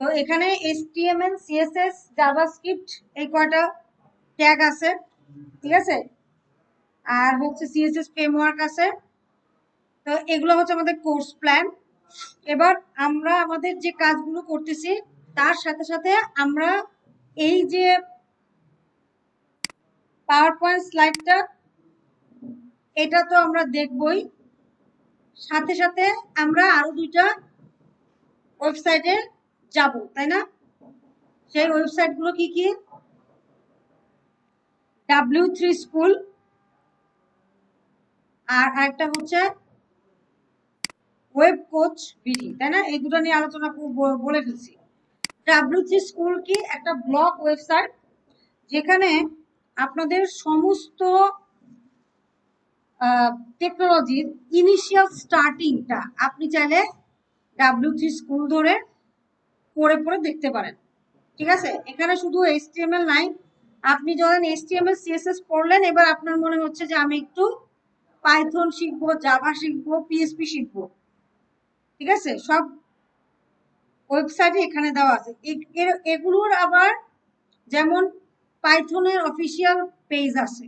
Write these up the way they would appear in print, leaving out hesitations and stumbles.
তো এখানে HTML CSS JavaScript এই কয়টা ট্যাগ আছে, ঠিক আছে, আর হচ্ছে CSS ফ্রেমওয়ার্ক আছে। তো এগুলো হচ্ছে আমাদের কোর্স প্ল্যান। এবার আমরা আমাদের যে কাজগুলো করতেছি তার সাথে সাথে আমরা এই যে পাওয়ার পয়েন্ট স্লাইডটা এটা তো আমরা দেখবই, সাথে সাথে আমরা আরো দুইটা ওয়েবসাইটে যাব, তাই না? সেই ওয়েবসাইটগুলো কি কি? W3 স্কুল আর একটা হচ্ছে ওয়েব কোচ বিডি, তাই না? এই দুটো নিয়ে আলোচনা বলে ফেলছি। W3 স্কুল কি? একটা ব্লগ ওয়েবসাইট যেখানে আপনাদের সমস্ত টেকনোলজির ইনিশিয়াল স্টার্টিংটা আপনি চাইলে W3 স্কুল ধরে পড়ে পড়ে দেখতে পারেন, ঠিক আছে? এখানে শুধু HTML নাই। আপনি যখন HTML CSS পড়লেন, এবার আপনার মনে হচ্ছে যে আমি একটু পাইথন শিখবো, জাভা শিখবো, PHP শিখবো, ঠিক আছে? সব ওয়েবসাইটে এখানে দেওয়া আছে। এগুলোর আবার যেমন পাইথনের অফিসিয়াল পেজ আছে,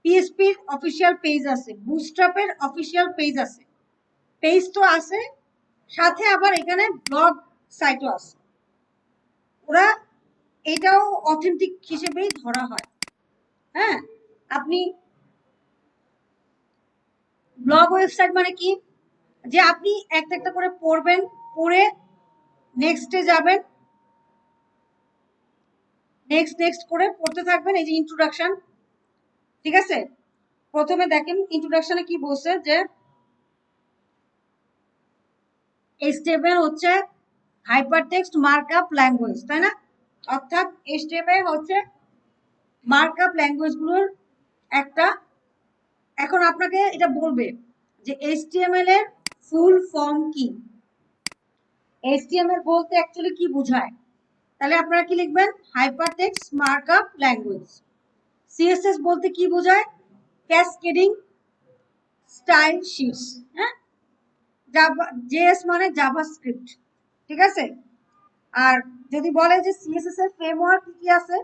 PHPর অফিসিয়াল পেজ আছে, বুটস্ট্র্যাপের অফিসিয়াল পেজ আছে। পেজ তো আছে, সাথে আবার এখানে ব্লগ সাইটও আছে। ওরা এটাও অথেন্টিক হিসেবেই ধরা হয়। হ্যাঁ, আপনি ব্লগ ওয়েবসাইট মানে কি? যে আপনি একটা একটা করে পড়বেন, পড়ে নেক্সটে যাবেন, নেক্সট করে পড়তে থাকবেন। এই যে ইন্ট্রোডাকশন, ঠিক আছে? প্রথমে দেখেন ইন্ট্রোডাকশনে কি বলছে, যে HTML হচ্ছে হাইপারটেক্সট মার্কআপ ল্যাঙ্গুয়েজ, তাই না? অর্থাৎ HTML হচ্ছে মার্কআপ ল্যাঙ্গুয়েজগুলোর একটা। এখন আপনাকে এটা বলবে যে HTML এর ফুল ফর্ম কি, HTML বলতে অ্যাকচুয়ালি কি বোঝায়। তাহলে আপনারা কি লিখবেন? Hypertext markup language. CSS বলতে কি বোঝায়? Cascading style shits. হ্যাঁ, JS মানে জাভাস্ক্রিপ্ট, ঠিক আছে? আর যদি বলে যে CSS এর ফ্রেমওয়ার্ক কি কি আছে,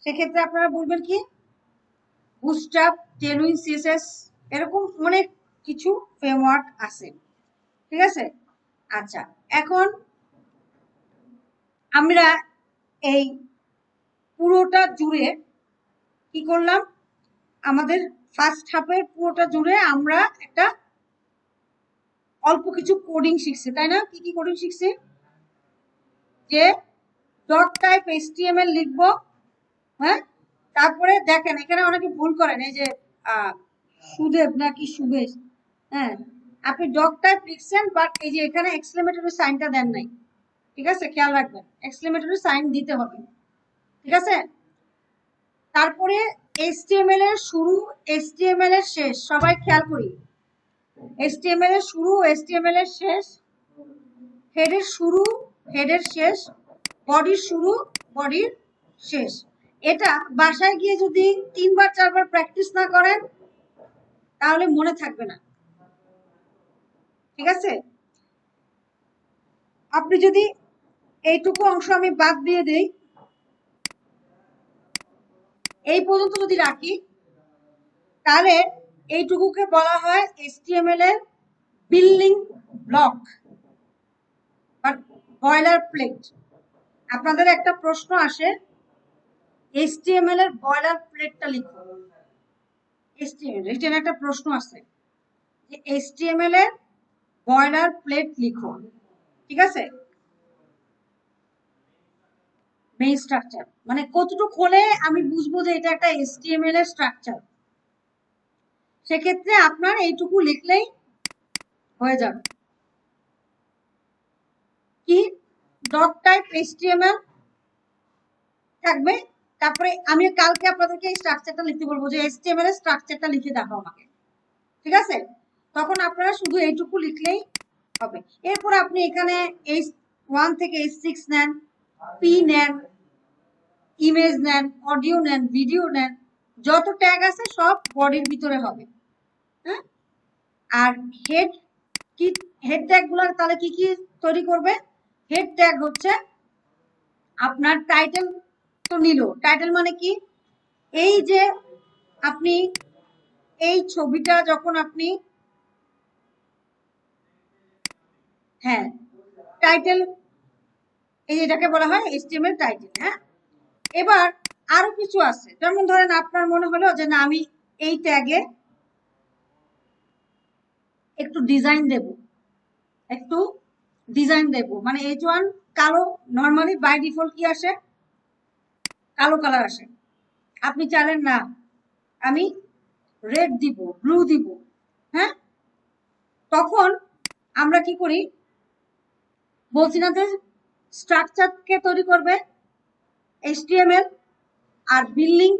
সেক্ষেত্রে আপনারা বলবেন কি? বুটস্ট্র্যাপ, টেলউইন CSS, এরকম অনেক কিছু ফ্রেমওয়ার্ক আছে, ঠিক আছে? আচ্ছা, এখন আমরা এই পুরোটা জুড়ে কি করলাম? আমাদের ফার্স্ট হাফের পুরোটা জুড়ে আমরা একটা অল্প কিছু কোডিং শিখছি, তাই না? কি কি কোডিং শিখছি? যে ডট টাইপ HTML লিখবো। হ্যাঁ, তারপরে দেখেন এখানে অনেকে ভুল করেন, এই যে সুদেব নাকি সুবেশ, হ্যাঁ, আপনি ডট টাইপ লিখছেন, বাট এই যে এখানে এক্সক্লেমেটরি সাইনটা দেন নাই, ঠিক আছে? খেয়াল রাখবেন, এক্সক্লেমেটরি সাইন দিতে হবে, ঠিক আছে? তারপরে HTML এর শুরু, HTML এর শেষ, সবাই খেয়াল করি। HTML এর শুরু, HTML এর শেষ, হেডের শুরু, হেডের শেষ, বডির শুরু, বডির শেষ। এটা বাসায় গিয়ে যদি 3বার 4বার প্র্যাকটিস না করেন তাহলে মনে থাকবে না, ঠিক আছে? আপনি যদি এইটুকু অংশ আমি বাদ দিয়ে দেই, এই পর্যন্ত যদি রাখি, তাহলে এইটুকুকে বলা হয় HTML এর বিল্ডিং ব্লক বা বয়লার প্লেট। আপনাদের একটা প্রশ্ন আসে, HTML এর বয়লার প্লেটটা লিখো। HTML রিটেন একটা প্রশ্ন আছে যে HTML এর বয়লার প্লেট লিখো, ঠিক আছে? মেইন স্ট্রাকচার মানে কতটুকু হলে আমি বুঝবো যে এটা একটা HTML এর স্ট্রাকচার। সেক্ষেত্রে আপনার এইটুকু লিখলেই হয়ে যাবে। কি? ডট টাইপ HTML থাকবে, তারপরে আমি কালকে আপনাদেরকে এই স্ট্রাকচারটা লিখতে বলবো, যে HTML এর স্ট্রাকচারটা লিখে দেখাও আমাকে, ঠিক আছে? তখন আপনারা শুধু এইটুকু লিখলেই হবে। এরপর আপনি এখানে H1 থেকে H6 নেন, P নেন, ইমেজ নেন, অডিও নেন, ভিডিও নেন, যত ট্যাগ আছে সব বডির ভিতরে হবে। হ্যাঁ, আর হেড কি হেড ট্যাগ গুলো তাহলে কি কি তৈরি করবে? হেড ট্যাগ হচ্ছে আপনার টাইটেল তো নিল, টাইটেল মানে কি? এই যে আপনি এই ছবিটা যখন আপনি, হ্যাঁ টাইটেল, এই এটাকে বলা হয় এইচটিএমএল টাইটেল। হ্যাঁ, এবার আরো কিছু আছে, যেমন ধরেন আপনার মনে হলো যে না আমি এই ট্যাগে একটু ডিজাইন দেব, একটু ডিজাইন দেব, মানে H1 কালো, নর্মালি বাই ডিফল্ট কি আসে? কালো কালার আসে। আপনি চাইলেন না আমি রেড দিব, ব্লু দিব, হ্যাঁ, তখন আমরা কি করি? বলছি না যে স্ট্রাকচারকে তৈরি করবে এইচটিএমএল, আর বিল্ডিং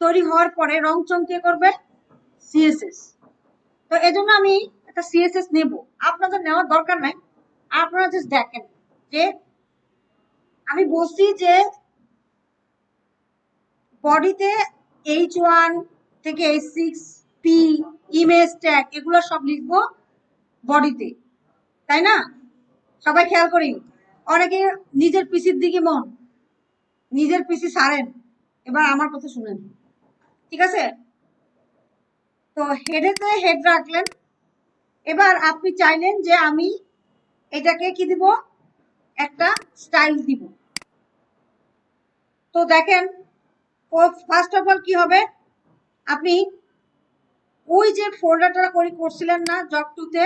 তৈরি হওয়ার পরে রং চং কে করবে সিএসএস। তো এজন্য আমি একটা সিএসএস নেব, আপনাদের নেওয়ার দরকার নাই, আপনারা জাস্ট দেখেন যে আমি বলছি যে বডিতে H1 থেকে H6 পি ইমেজ ট্যাগ এগুলো সব লিখবো বডিতে, তাই না? সবাই খেয়াল করি, অনেকে নিজের পিসির দিকে মন, নিজের পিসি ছাড়েন, এবার আমার কথা শুনেন, ঠিক আছে? তো হেডেতে হেড রাখলেন, এবার আপনি চাইলেন যে আমি এটাকে কি দিব? একটা স্টাইল দিব। তো দেখেন, ফার্স্ট অফ অল কি হবে? আপনি ওই যে ফোল্ডারটা করছিলেন না জব 2 তে,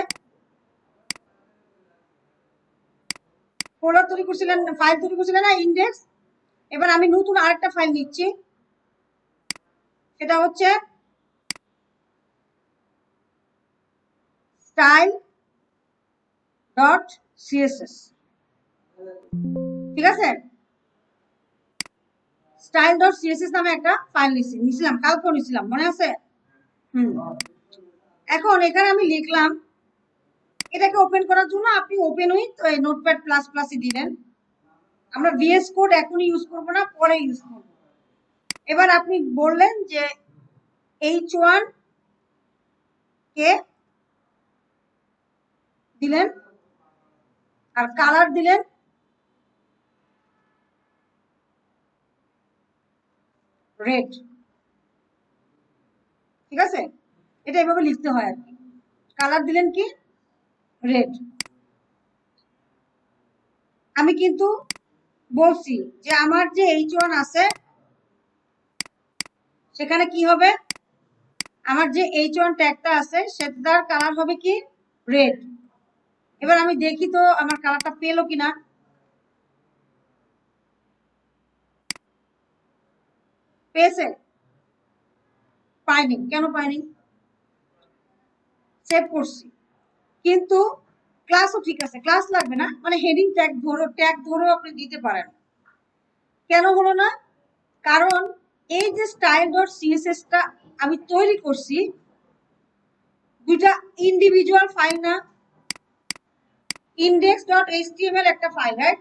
ফোল্ডার তৈরি করছিলেন, ফাইল তৈরি করছিলেন না ইন্ডেক্স, এবার আমি নতুন আরেকটা ফাইল নিচ্ছি, সেটা হচ্ছে স্টাইল ডট সিএসএস, ঠিক আছে? স্টাইল ডট সিএসএস নামে একটা ফাইল নিছিলাম, কালকে নিছিলাম, মনে আছে? এখন এখানে আমি লিখলাম, এটাকে ওপেন করার জন্য আপনি ওপেন উইথ নোটপ্যাড প্লাস প্লাসই দিলেন, আমরা ভিএস কোড এখনই ইউজ করব না, পরে ইউজ করব। এবার আপনি বললেন যে H1 কে দিলেন আর কালার দিলেন রেড, ঠিক আছে? এটা এভাবে লিখতে হয় আর কি, কালার দিলেন কি রেড। আমি কিন্তু বলছি যে আমার যে H1 আছে সেখানে কি হবে? আমার যে H1 ট্যাগটা আছে সেটার কালার হবে কি রেড। এবার আমি দেখি তো আমার কালারটা পেলো কিনা। পেয়েছে? পাইনি, কেন পাইনি? সেভ করছি কিন্তু ক্লাসও ঠিক আছে, ক্লাস লাগবে না, মানে হেডিং ট্যাগ ধরো আপনি দিতে পারেন। কেন হলো না? কারণ এই যে স্টাইল ডট সিএসএস টা আমি তৈরি করছি, দুইটা ইন্ডিভিজুয়াল ফাইল না? ইন্ডেক্স ডট এইচটিএমএল একটা file, right?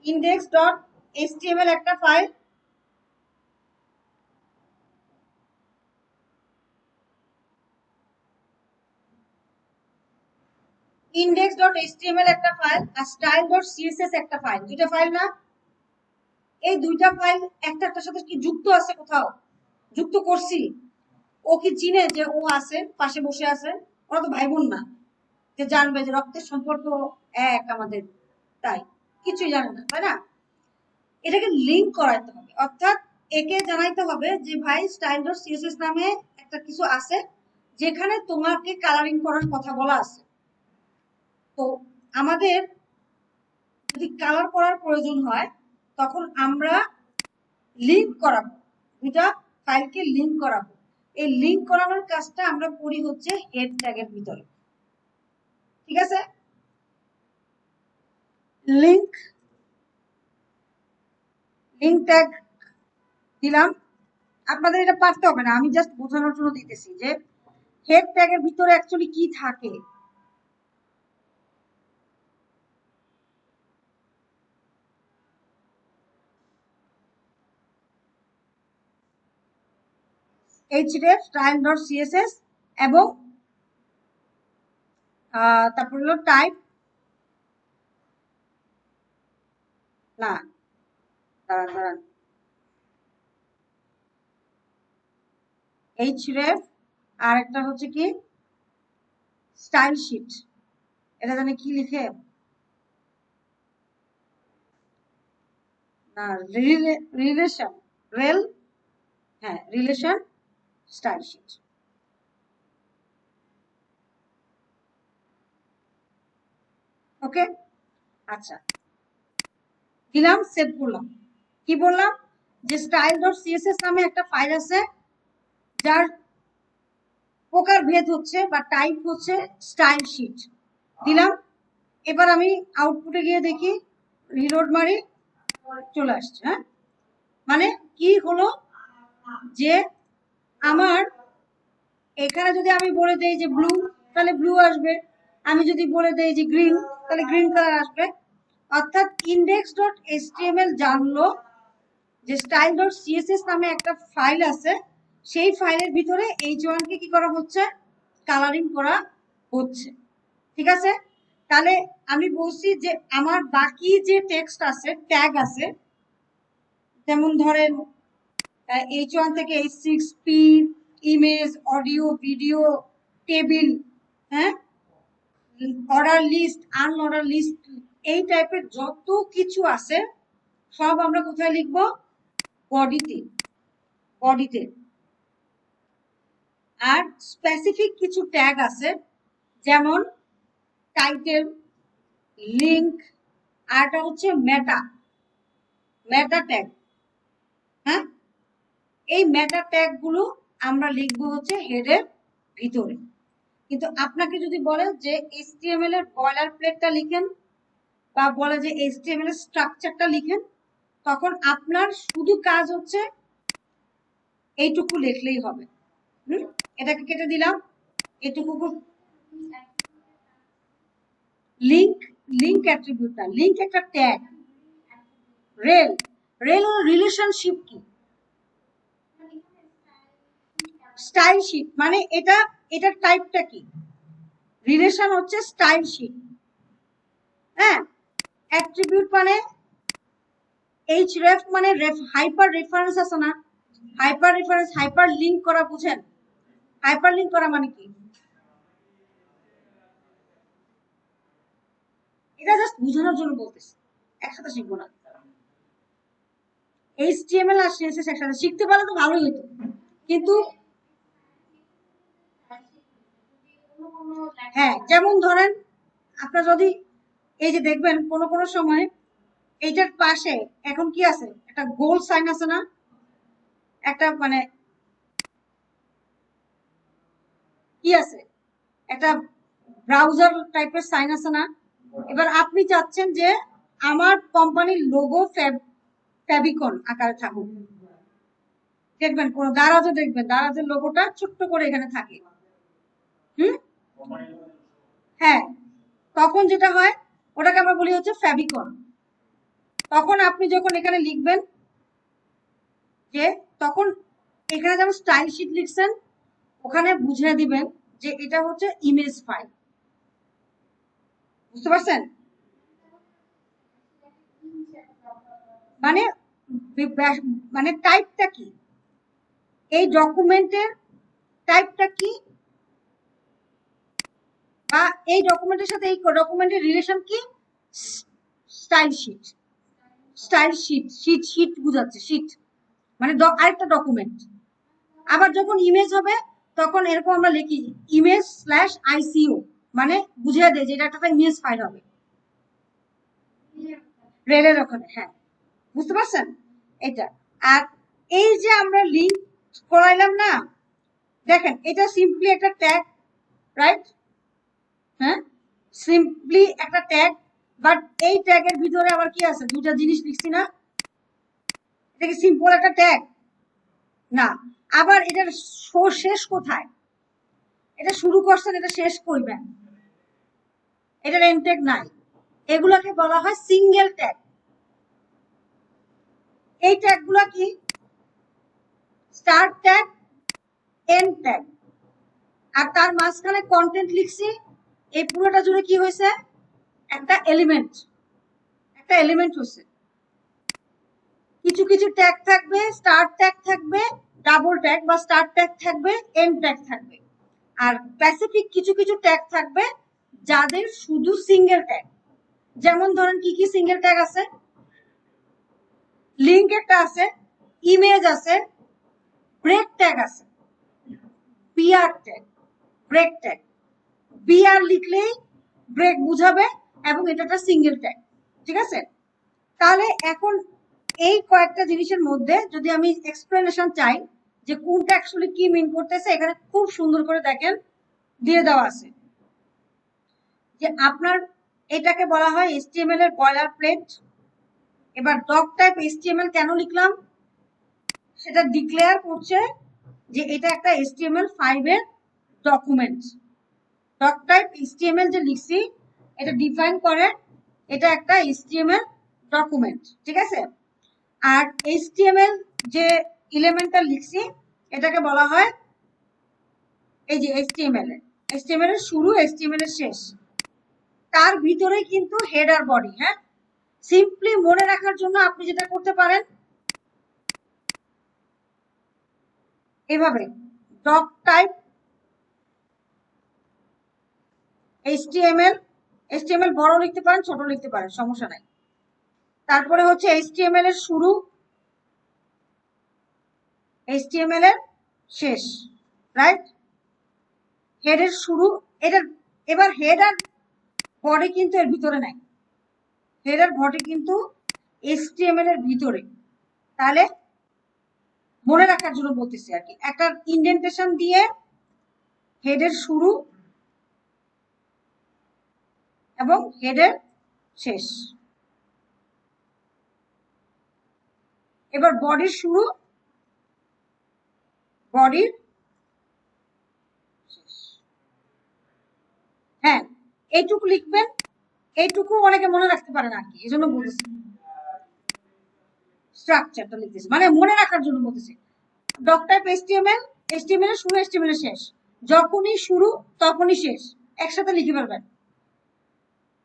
Index dot HTML একটা ফাইল, ইন্ডেক্স ডট এইচটিএমএল একটা ফাইল, আর স্টাইল ডট সিএসএস একটা ফাইল, দুইটা ফাইল না? এই দুইটা ফাইল একটা একটার সাথে কি যুক্ত আছে? কোথাও যুক্ত করছি? ও কি চিনে যে ও আছে পাশে বসে আছে? ওরা তো ভাই বোন না যে জানবে যে রক্তের সম্পর্ক এক আমাদের, তাই কিছুই জানে না, তাই না? এটাকে লিঙ্ক করাইতে হবে, অর্থাৎ একে জানাইতে হবে যে ভাই স্টাইল ডট সিএসএস নামে একটা কিছু আছে যেখানে তোমাকে কালারিং করার কথা বলা আছে। তো আমাদের যদি কালার করার প্রয়োজন হয় তখন আমরা লিঙ্ক করাবো, দুটা ফাইলকে লিঙ্ক করাবো। এই লিঙ্ক করানোর কাজটা আমরা করি হচ্ছে হেড ট্যাগের ভিতরে, ঠিক আছে? লিঙ্ক লিঙ্ক ট্যাগ দিলাম, আপনাদের এটা পারতে হবে না, আমি জাস্ট বোঝানোর জন্য দিতেছি যে হেড ট্যাগের ভিতরে অ্যাকচুয়ালি কি থাকে। href style.css এবং তারপর হলো টাইপ, না দাঁড়ান href, আর একটা হচ্ছে কি স্টাইল শিট। এটা জানি কি লিখে, না রিলেশন রেল, হ্যাঁ রিলেশন স্টাইল শিট। ওকে, আচ্ছা দিলাম, সেভ করলাম। কি বললাম যে style.css নামে একটা ফাইল আছে যার প্রকার ভেদ হচ্ছে বা টাইপ হচ্ছে স্টাইল শিট, দিলাম। এবার আমি আউটপুটে গিয়ে দেখি, রিলোড মারি, চলে আসছে। হ্যাঁ, মানে কি হলো যে আমার এখানে যদি আমি বলে দেই যে ব্লু, তাহলে ব্লু আসবে। আমি যদি বলে দেই যে গ্রিন, তাহলে গ্রিন কালার আসবে। অর্থাৎ index.html জানলো যে style.css নামে একটা ফাইল আছে, সেই ফাইলের ভিতরে h1 কে কি করা হচ্ছে, কালারিং করা হচ্ছে। ঠিক আছে, তাহলে আমি বলছি যে আমার বাকি যে টেক্সট আছে, ট্যাগ আছে, যেমন ধরেন h1 থেকে h6, p, image, audio, video, table, হ্যাঁ, অর্ডার লিস্ট, আনঅর্ডার লিস্ট, এই টাইপের যত কিছু আছে সব আমরা কোথায় লিখবো, বডিতে, বডিতে। আর স্পেসিফিক কিছু ট্যাগ আছে, যেমন টাইটেল, লিংক, আরটা হচ্ছে মেটা, মেটা ট্যাগ। হ্যাঁ, এই মেটা ট্যাগ গুলো আমরা লিখবো হচ্ছে হেডের ভিতরে। কিন্তু আপনাকে যদি বলে যে HTML এর বয়লার প্লেটটা লিখেন, বা বলে যে HTML এর স্ট্রাকচারটা লিখেন, তখন আপনার শুধু কাজ হচ্ছে এইটুকু লিখলেই হবে। এটাকে কেটে দিলাম, এটুকু। লিংক, লিংক অ্যাট্রিবিউট না, লিংক একটা ট্যাগ। রেল, রেল হলো রিলেশনশিপ কি, স্টাইল শিট মানে এটা, এটার টাইপটা কি, রিলেশন হচ্ছে স্টাইল শিট। হ্যাঁ, অ্যাট্রিবিউট মানে href মানে হাইপার রেফারেন্স আছে না, হাইপার রেফারেন্স, হাইপার লিংক করা, বুঝেন হাইপার লিংক করা মানে কি? এটা জাস্ট বোঝানোর জন্য বলতেছি, একসাথে শিখবো না। HTML আর CSS একসাথে শিখতে পারলে তো ভালোই হতো, কিন্তু হ্যাঁ, যেমন ধরেন আপনার যদি এই যে দেখবেন কোনো কোনো সময় এইটার পাশে এখন কি আছে, একটা গোল সাইন আছে না, একটা মানে কি আছে, একটা ব্রাউজার টাইপের সাইন আছে না। এবার আপনি চাচ্ছেন যে আমার কোম্পানির লোগো ফেভিকন আকারে থাকুক, দেখবেন কোন দারাজে, দেখবেন দারাজের লোগোটা ছোট্ট করে এখানে থাকে। হ্যাঁ, তখন যেটা হয় ওটাকে আমরা বলি হচ্ছে ফেভিকন। তখন আপনি যখন এখানে লিখবেন যে, তখন এখানে যেমন স্টাইল শিট লিখছেন, ওখানে বুঝিয়ে দিবেন যে এটা হচ্ছে ইমেজ ফাইল। বুঝতে পারছেন? মানে মানে টাইপটা কি, এই ডকুমেন্টের টাইপটা কি, বা এই ডকুমেন্টের সাথে এই ডকুমেন্টের রিলেশন কি, style sheet, style sheet, sheet sheet বুঝাচ্ছে, শিট মানে আরেকটা ডকুমেন্ট। আবার যখন ইমেজ হবে তখন এরকম আমরা লিখি ইমেজ স্ল্যাশ ICO, মানে বুঝিয়ে দেয় যে এটা একটা ইমেজ ফাইল হবে রেলের ওখানে। হ্যাঁ, বুঝতে পারছেন এটা। আর এই যে আমরা লিঙ্ক করাইলাম না, দেখেন এটা সিম্পলি একটা ট্যাগ, রাইট? হ্যাঁ, সিম্পলি একটা ট্যাগ, বাট এই ট্যাগের ভিতরে আবার কি আছে, দুইটা জিনিস লিখছি না। এটা কি সিম্পল একটা ট্যাগ না? আবার এটার শেষ কোথায়, এটা শুরু করছেন, এটা শেষ করবেন, এটার এন্ড ট্যাগ নাই। এগুলোকে বলা হয় সিঙ্গেল ট্যাগ। এই ট্যাগগুলো কি, স্টার্ট ট্যাগ, এন্ড ট্যাগ, আর তার মাঝখানে কন্টেন্ট লিখছি, এই পুরোটা জুড়ে কি হয়েছে, একটা এলিমেন্ট হয়েছে। কিছু কিছু ট্যাগ থাকবে, স্টার্ট ট্যাগ থাকবে, ডাবল ট্যাগ বা স্টার্ট ট্যাগ থাকবে, এন্ড ট্যাগ থাকবে। আর স্পেসিফিক কিছু কিছু ট্যাগ থাকবে যাদের শুধু সিঙ্গেল ট্যাগ। যেমন ধরেন কি কি সিঙ্গেল ট্যাগ আছে, লিঙ্ক একটা আছে, ইমেজ আছে, ব্রেক ট্যাগ আছে, BR tag, break tag. BR লিখলেই ব্রেক বুঝাবে এবং এটা একটা সিঙ্গেল ট্যাগ। ঠিক আছে, তাহলে এখন এই কয়েকটা জিনিসের মধ্যে যদি আমি এক্সপ্লেনেশন চাই যে কোনটা অ্যাকচুয়ালি কি মিন করতেছে, এখানে খুব সুন্দর করে দেখেন দিয়ে দেওয়া আছে যে আপনার এটাকে বলা হয় HTML এর বয়লার প্লেট। এবার ডক টাইপ HTML কেন লিখলাম সেটা ডিক্লেয়ার করছে যে এটা একটা HTML5 এর ডকুমেন্ট। ডক টাইপ HTML যে লিখছি এটা ডিফাইন করে এটা একটা HTML ডকুমেন্ট। ঠিক আছে, আর HTML যে এলিমেন্টটা লিখছি এটাকে বলা হয় এই যে HTML এর শুরু, HTML এর শেষ, তার ভিতরে কিন্তু হেড আর বডি। হ্যাঁ, সিম্পলি মনে রাখার জন্য আপনি যেটা করতে পারেন এভাবে ডক টাইপ HTML বড় লিখতে পারেন, ছোট লিখতে পারেন, সমস্যা নাই। তারপরে হচ্ছে HTML এর শুরু, HTML এর শেষ, রাইট? হেডের শুরু, এটার এবার হেড আর বডি কিন্তু এর ভিতরে নাই, হেড আর বডি কিন্তু HTML এর ভিতরে। তাহলে মনে রাখার জন্য বলতেছি আর কি, একটা ইন্ডেন্টেশন দিয়ে হেডের শুরু এবং হেডের শেষ। এবার বডির শুরু, বডির শেষ। হ্যাঁ, এইটুকু লিখবেন, এইটুকু অনেকে মনে রাখতে পারে না আর কি, এই জন্য বলতেছি স্ট্রাকচারটা লিখতেছি, মানে মনে রাখার জন্য বলতেছি। ডক টাইপ HTML এর শুরু, HTML এর শেষ, যখনই শুরু তখনই শেষ, একসাথে লিখে পারবেন।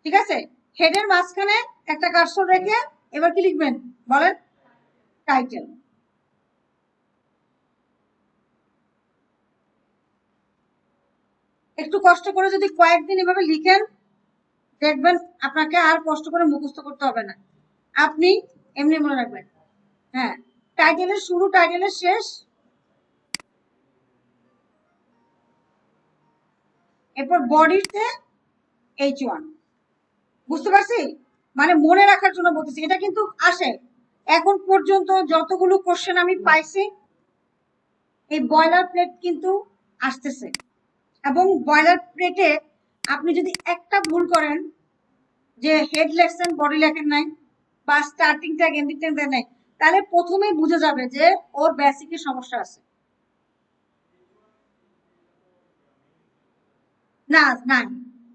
ঠিক আছে, হেডের মাঝখানে একটা কার্সর রেখে এবার কি লিখবেন বলেন, টাইটেল। একটু কষ্ট করে যদি কয়েকদিন এভাবে লিখেন দেখবেন আপনাকে আর কষ্ট করে মুখস্থ করতে হবে না, আপনি এমনি মনে রাখবেন। হ্যাঁ, টাইটেলের শুরু, টাইটেলের শেষ, এরপর বডিতে H1। বুঝতে পারছি, মানে মনে রাখার জন্য বলতেছি, এটা কিন্তু আসে এখন পর্যন্ত যতগুলো কোশ্চেন আমি পাইছি এই বয়লার প্লেট কিন্তু আসতেছে। এবং বয়লার প্লেটে আপনি যদি একটা ভুল করেন যে হেড লেখছেন বডি লেখেন নাই বা স্টার্টিং ট্যাগ এন্ডিং ট্যাগ দেন নাই, তাহলে প্রথমেই বুঝে যাবে যে ওর বেসিকের সমস্যা আছে। না নাই,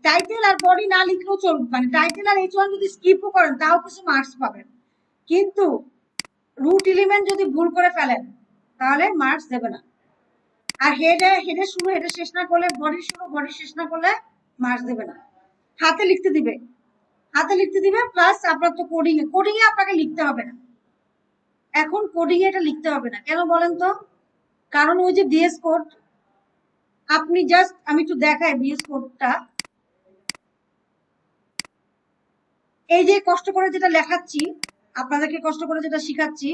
টাইটেল আর বডি না লিখলেও চলবে, মানে টাইটেল আর H1 যদি স্কিপও করেন তাও কিছু মার্কস পাবেন, কিন্তু রুট এলিমেন্ট যদি ভুল করে ফেলেন তাহলে মার্কস দেবে না। আর হেডের শুরু হেডের শেষ না করলে, বডির শুরু বডির শেষ না করলে মার্কস দেবে না। হাতে লিখতে দিবে, হাতে লিখতে দিবে, প্লাস আপনার তো কোডিং এ আপনাকে লিখতে হবে না, এখন কোডিং এ এটা লিখতে হবে না। কেন বলেন তো, কারণ ওই যে VS কোড, আপনি জাস্ট, আমি একটু দেখাই VS কোডটা, এই যে কষ্ট করে যেটা লেখাচ্ছি, আপনাদেরকে কষ্ট করে যেটা শিখাচ্ছি,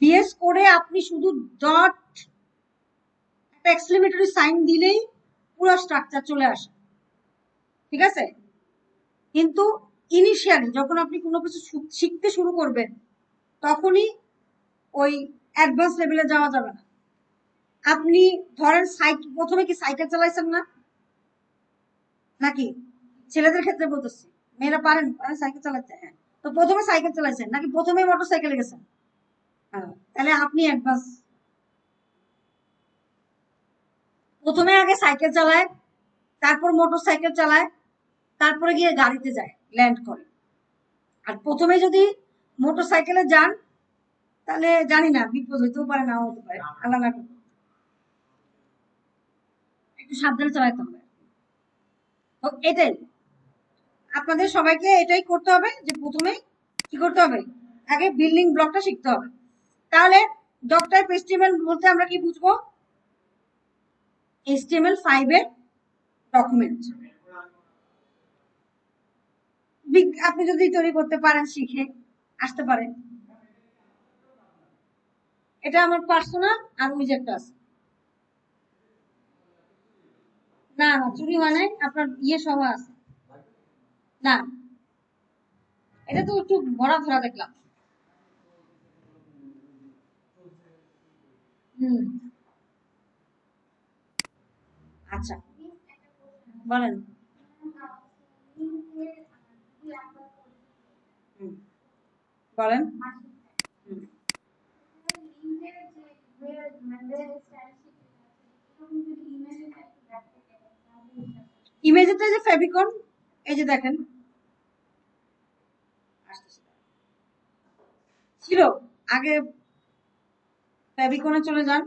VS কোডে আপনি শুধু ডট একটা এক্সক্লেমেটরি সাইন দিলেই পুরো স্ট্রাকচার চলে আসে। ঠিক আছে, কিন্তু ইনিশিয়ালি যখন আপনি কোনো কিছু শিখতে শুরু করবেন তখনই ওই অ্যাডভান্স লেভেলে যাওয়া যাবে না। আপনি ধরেন প্রথমে কি সাইকেল চালাইছেন না নাকি, ছেলেদের ক্ষেত্রে বলতেছি, মেয়েরা পারেন সাইকেল চালাতে? হ্যাঁ, তো প্রথমে সাইকেল চালাইছেন নাকি প্রথমে মোটর সাইকেলে গেছেন? হ্যাঁ, তাহলে আপনি অ্যাডভান্স। প্রথমে আগে সাইকেল চালায়, তারপর মোটর সাইকেল চালায়, তারপরে গিয়ে গাড়িতে যায়, ল্যান্ড করে। আর প্রথমে যদি মোটর সাইকেলে যান তাহলে জানি না, বিপদ হইতেও পারে, নাও হতে পারে, আল্লাহ না করুক। একটু সাবধানে চালাতে হবে। তো এটাই আপনাদের সবাইকে এটাই করতে হবে যে প্রথমে কি করতে হবে, আগে বিল্ডিং ব্লকটা শিখতে হবে। তাহলে ডক টাইপ HTML বলতে আমরা কি বুঝবো, HTML5 এর ডকুমেন্ট। আপনি যদি তৈরি করতে পারেন, শিখে আসতে পারেন। এটা আমার পার্সোনাল আর উইজেক্ট আছে। না না চুরি হয় নাই, আপনার ইয়ে সহ আছে। না এটা তো একটু ভরা ধরা দেখলাম। হুম আচ্ছা বলেন। বলেন। ইমেজেতে যে ফেভিকন, এই যে দেখেন ছিল আগে, ফেভিকনে চলে যান,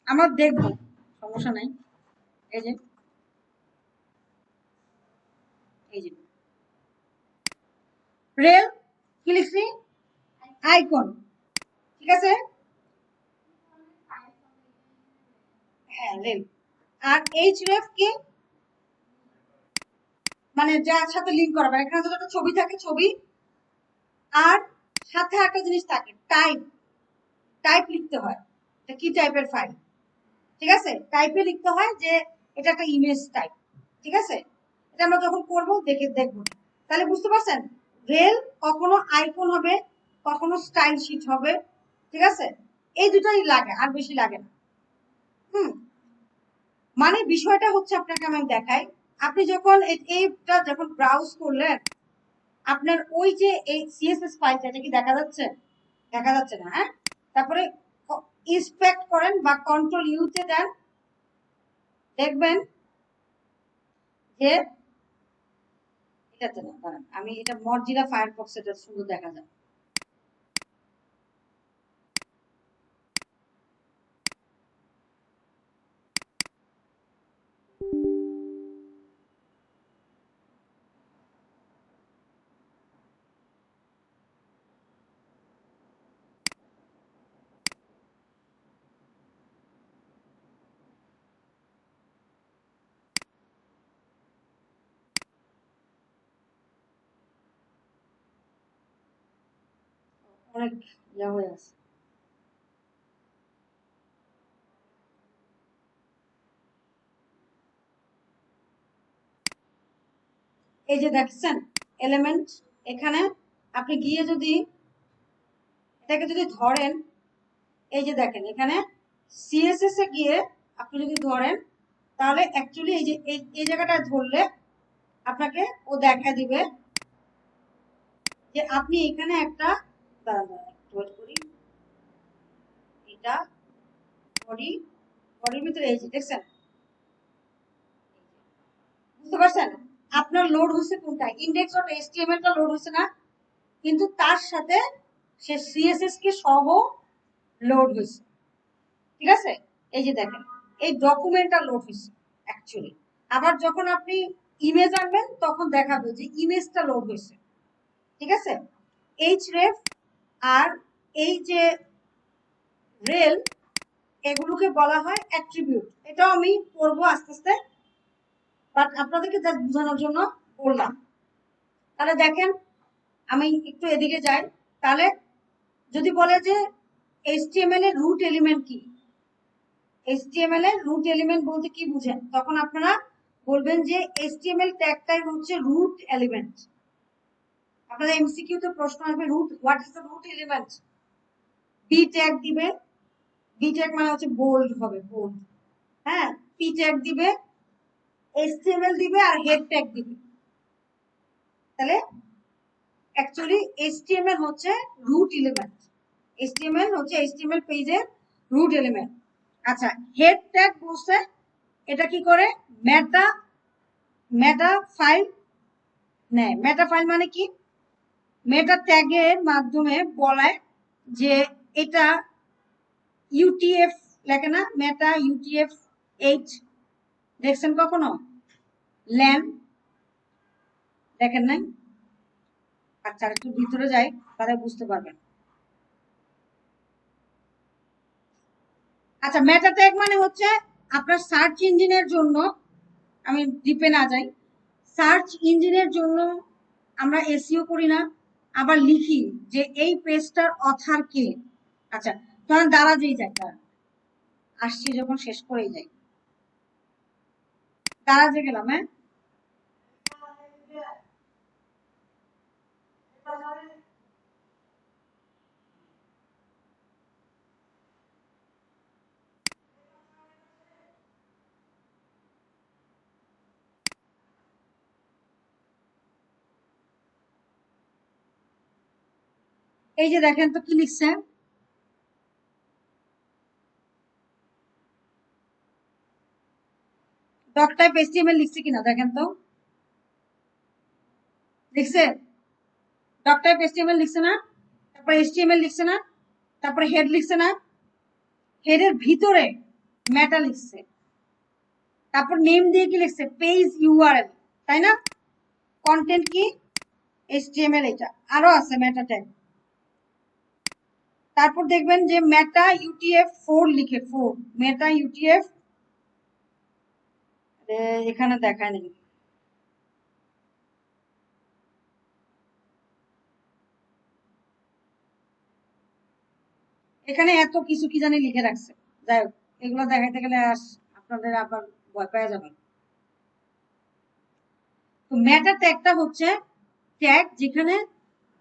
আমরা দেখবো, সমস্যা নাই। এই যে এই যে রেল কি লিখছি, আইকন, ঠিক আছে। হ্যাঁ রেল। আর href কি, মানে যার সাথে লিঙ্ক করা, এখানে যদি একটা ছবি থাকে, ছবি, আর সাথে একটা জিনিস থাকে টাইপ, টাইপ লিখতে হয়, এটা কি টাইপের ফাইল, ঠিক আছে, টাইপে লিখতে হয় যে এটা একটা ইমেজ টাইপ, ঠিক আছে। এটা আমরা যখন করবো দেখবো। তাহলে বুঝতে পারছেন, রেল কখনো আইকন হবে, কখনো স্টাইল শিট হবে, ঠিক আছে। এই দুটাই লাগে, আর বেশি লাগে না। হুম মানে বিষয়টা হচ্ছে, আপনাকে আমি দেখাই, আপনি যখন এইটা যখন ব্রাউজ করলেন, আপনার ওই যে এই সিএসএস ফাইলটা, এটা কি দেখা যাচ্ছে, দেখা যাচ্ছে না, হ্যাঁ। তারপরে ইন্সপেক্ট করেন বা কন্ট্রোল ইউতে দেন, দেখবেন যে এটাতে না, দাঁড়ান আমি এটা মরজিলা ফায়ারফক্স, এটা সুন্দর দেখা যায়। অনেক ইয়া হয়ে আছে। এই যে দেখছেন এলিমেন্ট, এখানে আপনি গিয়ে যদি এটাকে যদি ধরেন, এই যে দেখেন এখানে সিএসএস এ গিয়ে আপনি যদি ধরেন, তাহলে অ্যাকচুয়ালি এই যে এই জায়গাটা ধরলে আপনাকে ও দেখা দিবে যে আপনি এখানে একটা, দাঁড়ান ওয়েট করি, এটা বডি, বডির ভিতরে এই যে দেখছেন, বুঝতে পারছেন আপনার লোড হচ্ছে কোনটা, ইন্ডেক্স ডট এইচটিএমএল টা লোড হচ্ছে না, কিন্তু তার সাথে সে সিএসএস কে সহ লোড হয়েছে, ঠিক আছে। এই যে দেখেন এই ডকুমেন্টটা লোড হয়েছে অ্যাকচুয়ালি। আবার যখন আপনি ইমেজ আনবেন তখন দেখাবে যে ইমেজটা লোড হয়েছে, ঠিক আছে। href আর এই যে রেল, এগুলোকে বলা হয় অ্যাট্রিবিউট। এটাও আমি পড়বো আস্তে আস্তে, বাট আপনাদেরকে জাস্ট বোঝানোর জন্য বললাম। তাহলে দেখেন আমি একটু এদিকে যাই, তাহলে যদি বলে যে HTML এর রুট এলিমেন্ট কি, HTML এর রুট এলিমেন্ট বলতে কি বুঝেন, তখন আপনারা বলবেন যে HTML ট্যাগটাই হচ্ছে রুট এলিমেন্ট। আপনাদের এমসিকিউ তে প্রশ্ন আসবে root, what is the root element, B tag দিবে, বি ট্যাগ মানে হচ্ছে বোল্ড হবে, বোল্ড, হ্যাঁ। পি ট্যাগ দিবে, HTML দিবে, আর হেড ট্যাগ দিবে। তাহলে অ্যাকচুয়ালি HTML হচ্ছে রুট এলিমেন্ট, HTML হচ্ছে HTML পেজের রুট এলিমেন্ট। আচ্ছা হেড ট্যাগ বলছে এটা কি করে, মেটা, মেটা ফাইল নেয়। মেটা ফাইল মানে কি, মেটা ট্যাগের মাধ্যমে বলায় যে এটা ইউটিএফ লেখে না, মেটা ইউটিএফ 8 দেখছেন কখনো? ল্যান দেখেন নাই? আচ্ছা একটু ভিতরে যাই, তাহলে বুঝতে পারবেন। আচ্ছা মেটা ট্যাগ মানে হচ্ছে আপনার সার্চ ইঞ্জিনের জন্য, আমি ডিপে না যাই, সার্চ ইঞ্জিনের জন্য আমরা এসইও করি না, আবার লিখি যে এই পেজটার অথার কে। আচ্ছা ধরেন দারাজেই যাই, আসছি যখন শেষ করেই যাই, দারাজে গেলাম। হ্যাঁ এই যে দেখেন তো কি লিখছে, ডক টাইপ এইচটিএমএল লিখছে কিনা দেখেন তো, লিখছে? ডক টাইপ এইচটিএমএল লিখছে না, তারপরে এইচটিএমএল লিখছে না, তারপরে হেড লিখছে না, হেডের ভিতরে মেটা লিখছে, তারপর নেম দিয়ে কি লিখছে, পেজ ইউআরএল, তাই না? কন্টেন্ট কি, এইচটিএমএল, এটা আরো আছে মেটা ট্যাগ। তারপর দেখবেন যে মেটা ইউটিএফ 4 লিখে, 4 মেটা ইউটিএফ, এখানে দেখায় নেই, এখানে এত কিছু কি জানি লিখে রাখছে, যাই হোক এগুলো দেখাইতে গেলে আপনাদের আবার ভয় পেয়ে যাবেন। তো মেটা ট্যাগটা হচ্ছে ট্যাগ যেখানে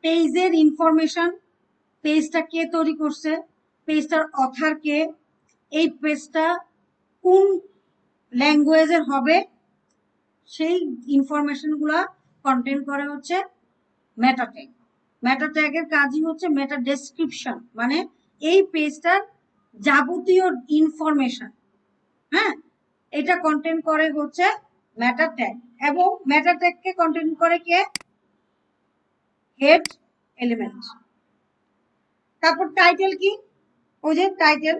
পেজের ইনফরমেশন, পেজটা কে তৈরি করছে, পেজটার অথার কে, এই পেজটা কোন ল্যাঙ্গুয়েজের হবে, সেই ইনফরমেশন গুলা কন্টেন্ট করে হচ্ছে মেটা ট্যাগ। মেটা ট্যাগের কাজই হচ্ছে মেটা ডেসক্রিপশন, মানে এই পেজটার যাবতীয় ইনফরমেশন, হ্যাঁ, এটা কন্টেন্ট করে হচ্ছে মেটা ট্যাগ। এবং মেটা ট্যাগকে কন্টেন্ট করে কে, হেড এলিমেন্ট। তারপর টাইটেল কি, ওই যে টাইটেল।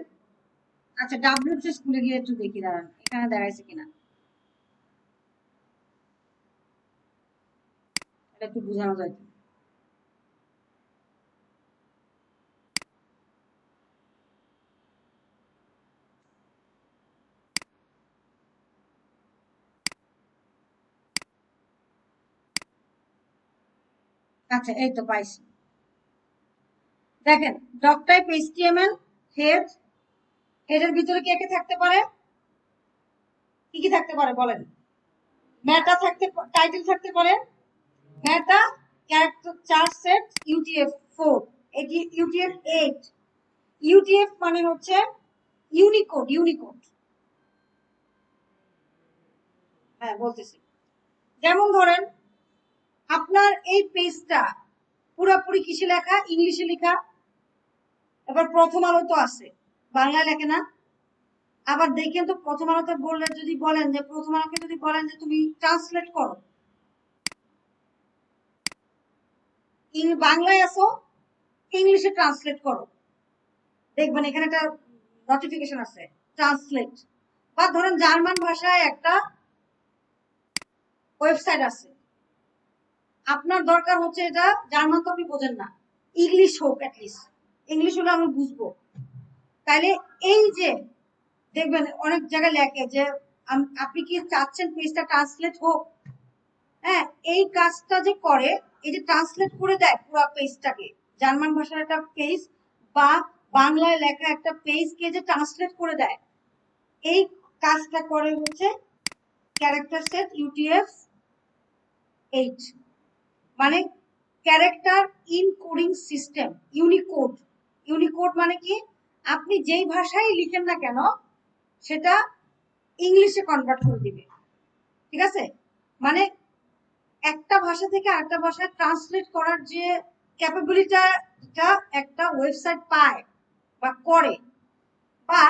আচ্ছা ডাব্লিউসি স্কুলে গিয়ে একটু দেখি, দাঁড়ান এখানে দেখাইছে কিনা, এটা একটু বোঝানো যায়। আচ্ছা এই তো পাইছি, দেখেন ডক টাইপ এইচটিএমএল, হেড, হেডের ভিতরে কে কে থাকতে পারে, কি কি থাকতে পারে বলেন? মেটা থাকতে, টাইটেল থাকতে পারে, মেটা ক্যারেক্টার চার্ট সেট ইউটিএফ 4, এটি ইউটিএফ 8। ইউটিএফ মানে হচ্ছে ইউনিকোড, ইউনিকোড, হ্যাঁ বলতেছি। যেমন ধরেন আপনার এই পেজটা পুরোপুরি কিসে লেখা, ইংলিশে লেখা, এবার প্রথম আলো তো আছে, বাংলা লেখে না। আবার দেখেন তো প্রথম আলোতে বললে, যদি বলেন যে প্রথম আলোকে যদি বলেন যে তুমি ট্রান্সলেট করো, বাংলায় আসো, ইংলিশে ট্রান্সলেট করো, দেখবেন এখানে একটা নোটিফিকেশন আছে ট্রান্সলেট। বা ধরেন জার্মান ভাষায় একটা ওয়েবসাইট আছে, আপনার দরকার হচ্ছে এটা জার্মান তো আপনি বোঝেন না, ইংলিশ হোক, অ্যাটলিস্ট ইংলিশ হলে আমি বুঝবো। তাইলে এই যে দেখবেন অনেক জায়গায় লেখে যে আপনি কি চাচ্ছেন পেজটা ট্রান্সলেট হোক, হ্যাঁ, এই কাজটা যে করে, এই যে ট্রান্সলেট করে দেয় পুরো পেজটাকে, জার্মান ভাষার একটা পেজ বা বাংলায় লেখা একটা পেজকে যে ট্রান্সলেট করে দেয়, এই কাজটা করে হচ্ছে ক্যারেক্টার সেট ইউটিএফ 8, মানে character encoding system, Unicode. Unicode মানে কি, আপনি যেই ভাষায় লিখেন না কেন সেটা ইংলিশে কনভার্ট করে দিবে, ঠিক আছে? মানে একটা ভাষা থেকে আরেকটা ভাষায় ট্রান্সলেট করার যে ক্যাপাবিলিটিটা একটা ওয়েবসাইট পায় বা করে, বা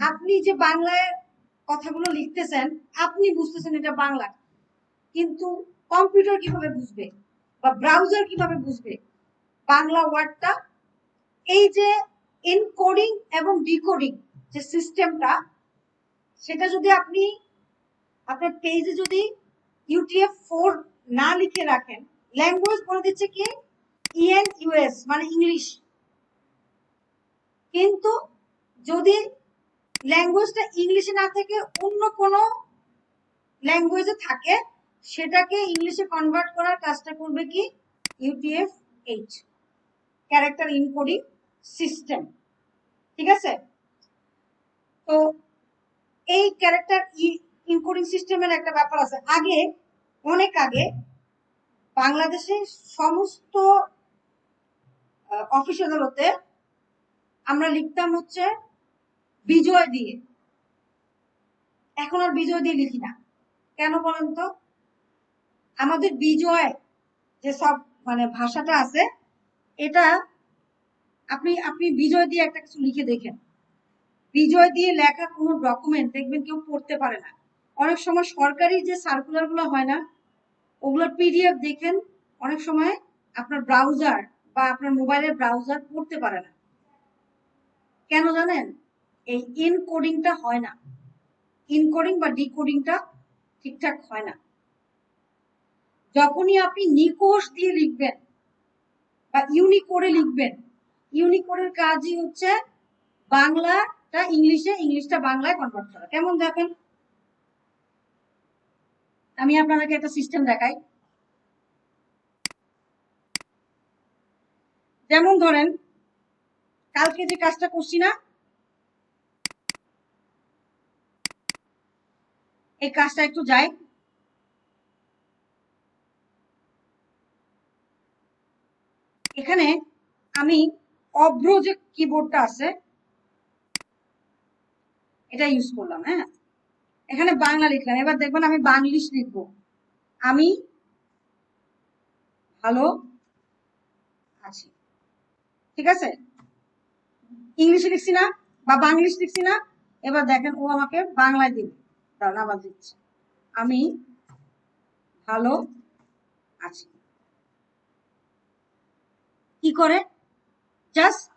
আপনি যে বাংলায় কথাগুলো লিখতেছেন, আপনি বুঝতেছেন এটা বাংলা, কিন্তু কম্পিউটার কিভাবে বুঝবে বা ব্রাউজার কিভাবে বুঝবে বাংলা ওয়ার্ডটা? এই যে এনকোডিং এবং ডিকোডিং যে সিস্টেমটা, সেটা যদি আপনি আপনার পেজে যদি UTF-4 না লিখে রাখেন, ল্যাঙ্গুয়েজ বলে দিচ্ছে কি EN/US মানে ইংলিশ, কিন্তু যদি ল্যাঙ্গুয়েজটা ইংলিশে না থেকে অন্য কোনো ল্যাঙ্গুয়েজে থাকে, সেটাকে ইংলিশে কনভার্ট করার কাজটা করবে কি UTF-8, ক্যারেক্টার এনকোডিং সিস্টেম। ঠিক আছে, তো এই ক্যারেক্টার এনকোডিং সিস্টেমের একটা ব্যাপার আছে। আগে, অনেক আগে, বাংলাদেশে সমস্ত অফিস আদালতে আমরা লিখতাম হচ্ছে বিজয় দিয়ে। এখন আর বিজয় দিয়ে লিখি না। কেন বলেন তো? আমাদের বিজয় যে সব মানে ভাষাটা আছে, এটা আপনি বিজয় দিয়ে একটা কিছু লিখে দেখেন, বিজয় দিয়ে লেখা কোনো ডকুমেন্ট দেখবেন কেউ পড়তে পারে না। অনেক সময় সরকারি যে সার্কুলার গুলো হয় না, ওগুলোর PDF দেখেন, অনেক সময় আপনার ব্রাউজার বা আপনার মোবাইলের ব্রাউজার পড়তে পারে না। কেন জানেন? এই এনকোডিংটা হয় না, এনকোডিং বা ডিকোডিংটা ঠিকঠাক হয় না। যখনই আপনি নিকোষ দিয়ে লিখবেন বা ইউনিকোডে লিখবেন, ইউনিকোডের কাজই হচ্ছে বাংলাটা ইংলিশে, ইংলিশটা বাংলায় কনভার্ট করা। কেমন দেখেন, আমি আপনাদেরকে একটা সিস্টেম দেখাই। যেমন ধরেন, কালকে যে কাজটা করছি না, এই কাজটা একটু যাই। এখানে আমি অভ্র যে কিবোর্ডটা আছে এটা ইউজ করলাম। হ্যাঁ, এখানে বাংলা লিখলাম। এবার দেখবেন আমি বাংলিশ লিখবো, আমি ভালো আছি। ঠিক আছে, ইংলিশে লিখছি না বা বাংলিশ লিখছি না। এবার দেখেন ও আমাকে বাংলায় দিবে, দাঁড়ান আবার দিচ্ছি, আমি ভালো আছি। কি করে? জাস্ট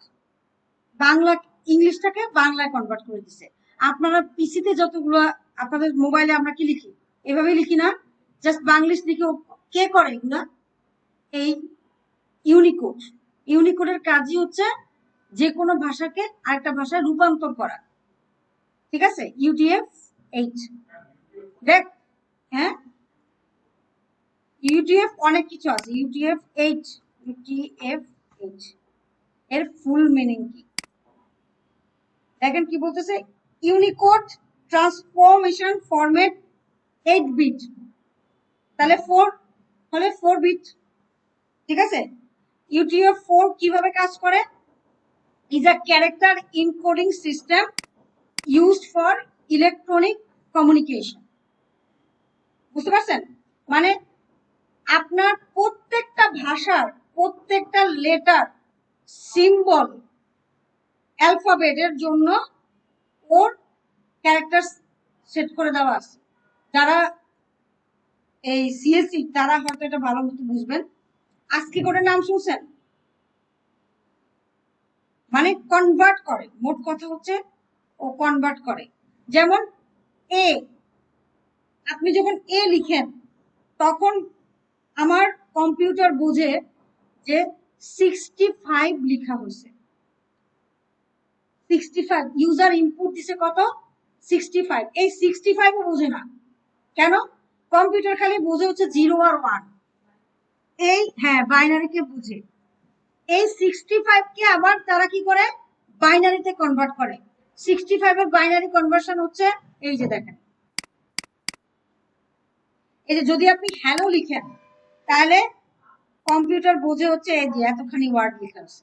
বাংলা ইংলিশটাকে বাংলায় কনভার্ট করে দিছে। আপনারা পিসিতে যতগুলো, আপনাদের মোবাইলে আমরা কি লিখি, এভাবে লিখি না, জাস্ট বাংলিশ লিখে। কে করে এগুলা? এই ইউনিকোড। ইউনিকোডের কাজই হচ্ছে যে কোনো ভাষাকে আরেকটা ভাষায় রূপান্তর করা। ঠিক আছে, UTF-8 দেখ। হ্যাঁ, UTF অনেক কিছু আছে। UTF-8 এর ফুল মিনিং কি দেখেন, কি বলতেছে, ইউনিকোড ট্রান্সফরমেশন ফরম্যাট 8 বিট, তাহলে 4 হলে 4 বিট। ঠিক আছে, UTF-4 কিভাবে কাজ করে? is a character encoding system used for electronic communication. বুঝতে পারছেন? মানে আপনার প্রত্যেকটা ভাষার প্রত্যেকটা লেটার, সিম্বল, অ্যালফাবেটের জন্য ওর ক্যারেক্টার সেট করে দেওয়া আছে। যারা এই CSE তারা হয়তো এটা ভালো মতো বুঝবেন। আজকে করে নাম শুনছেন? মানে কনভার্ট করে, মোট কথা হচ্ছে ও কনভার্ট করে। যেমন এ, আপনি যখন এ লিখেন তখন আমার কম্পিউটার বোঝে যে 65 লেখা হয়েছে। 65 ইউজার ইনপুট দিছে কত? 65। এই 65 ও বোঝে না। কেন? কম্পিউটার খালি বোঝে হচ্ছে 0 আর 1। এই হ্যাঁ, বাইনারিকে বুঝে। এই 65 কে আবার তারা কি করে? বাইনারিতে কনভার্ট করে। 65 এর বাইনারি কনভার্সন হচ্ছে এই যে দেখেন, এই যে যদি আপনি হ্যালো লিখেন তাহলে কম্পিউটার বোঝে হচ্ছে এই যে এতখানি ওয়ার্ড লেখা আছে,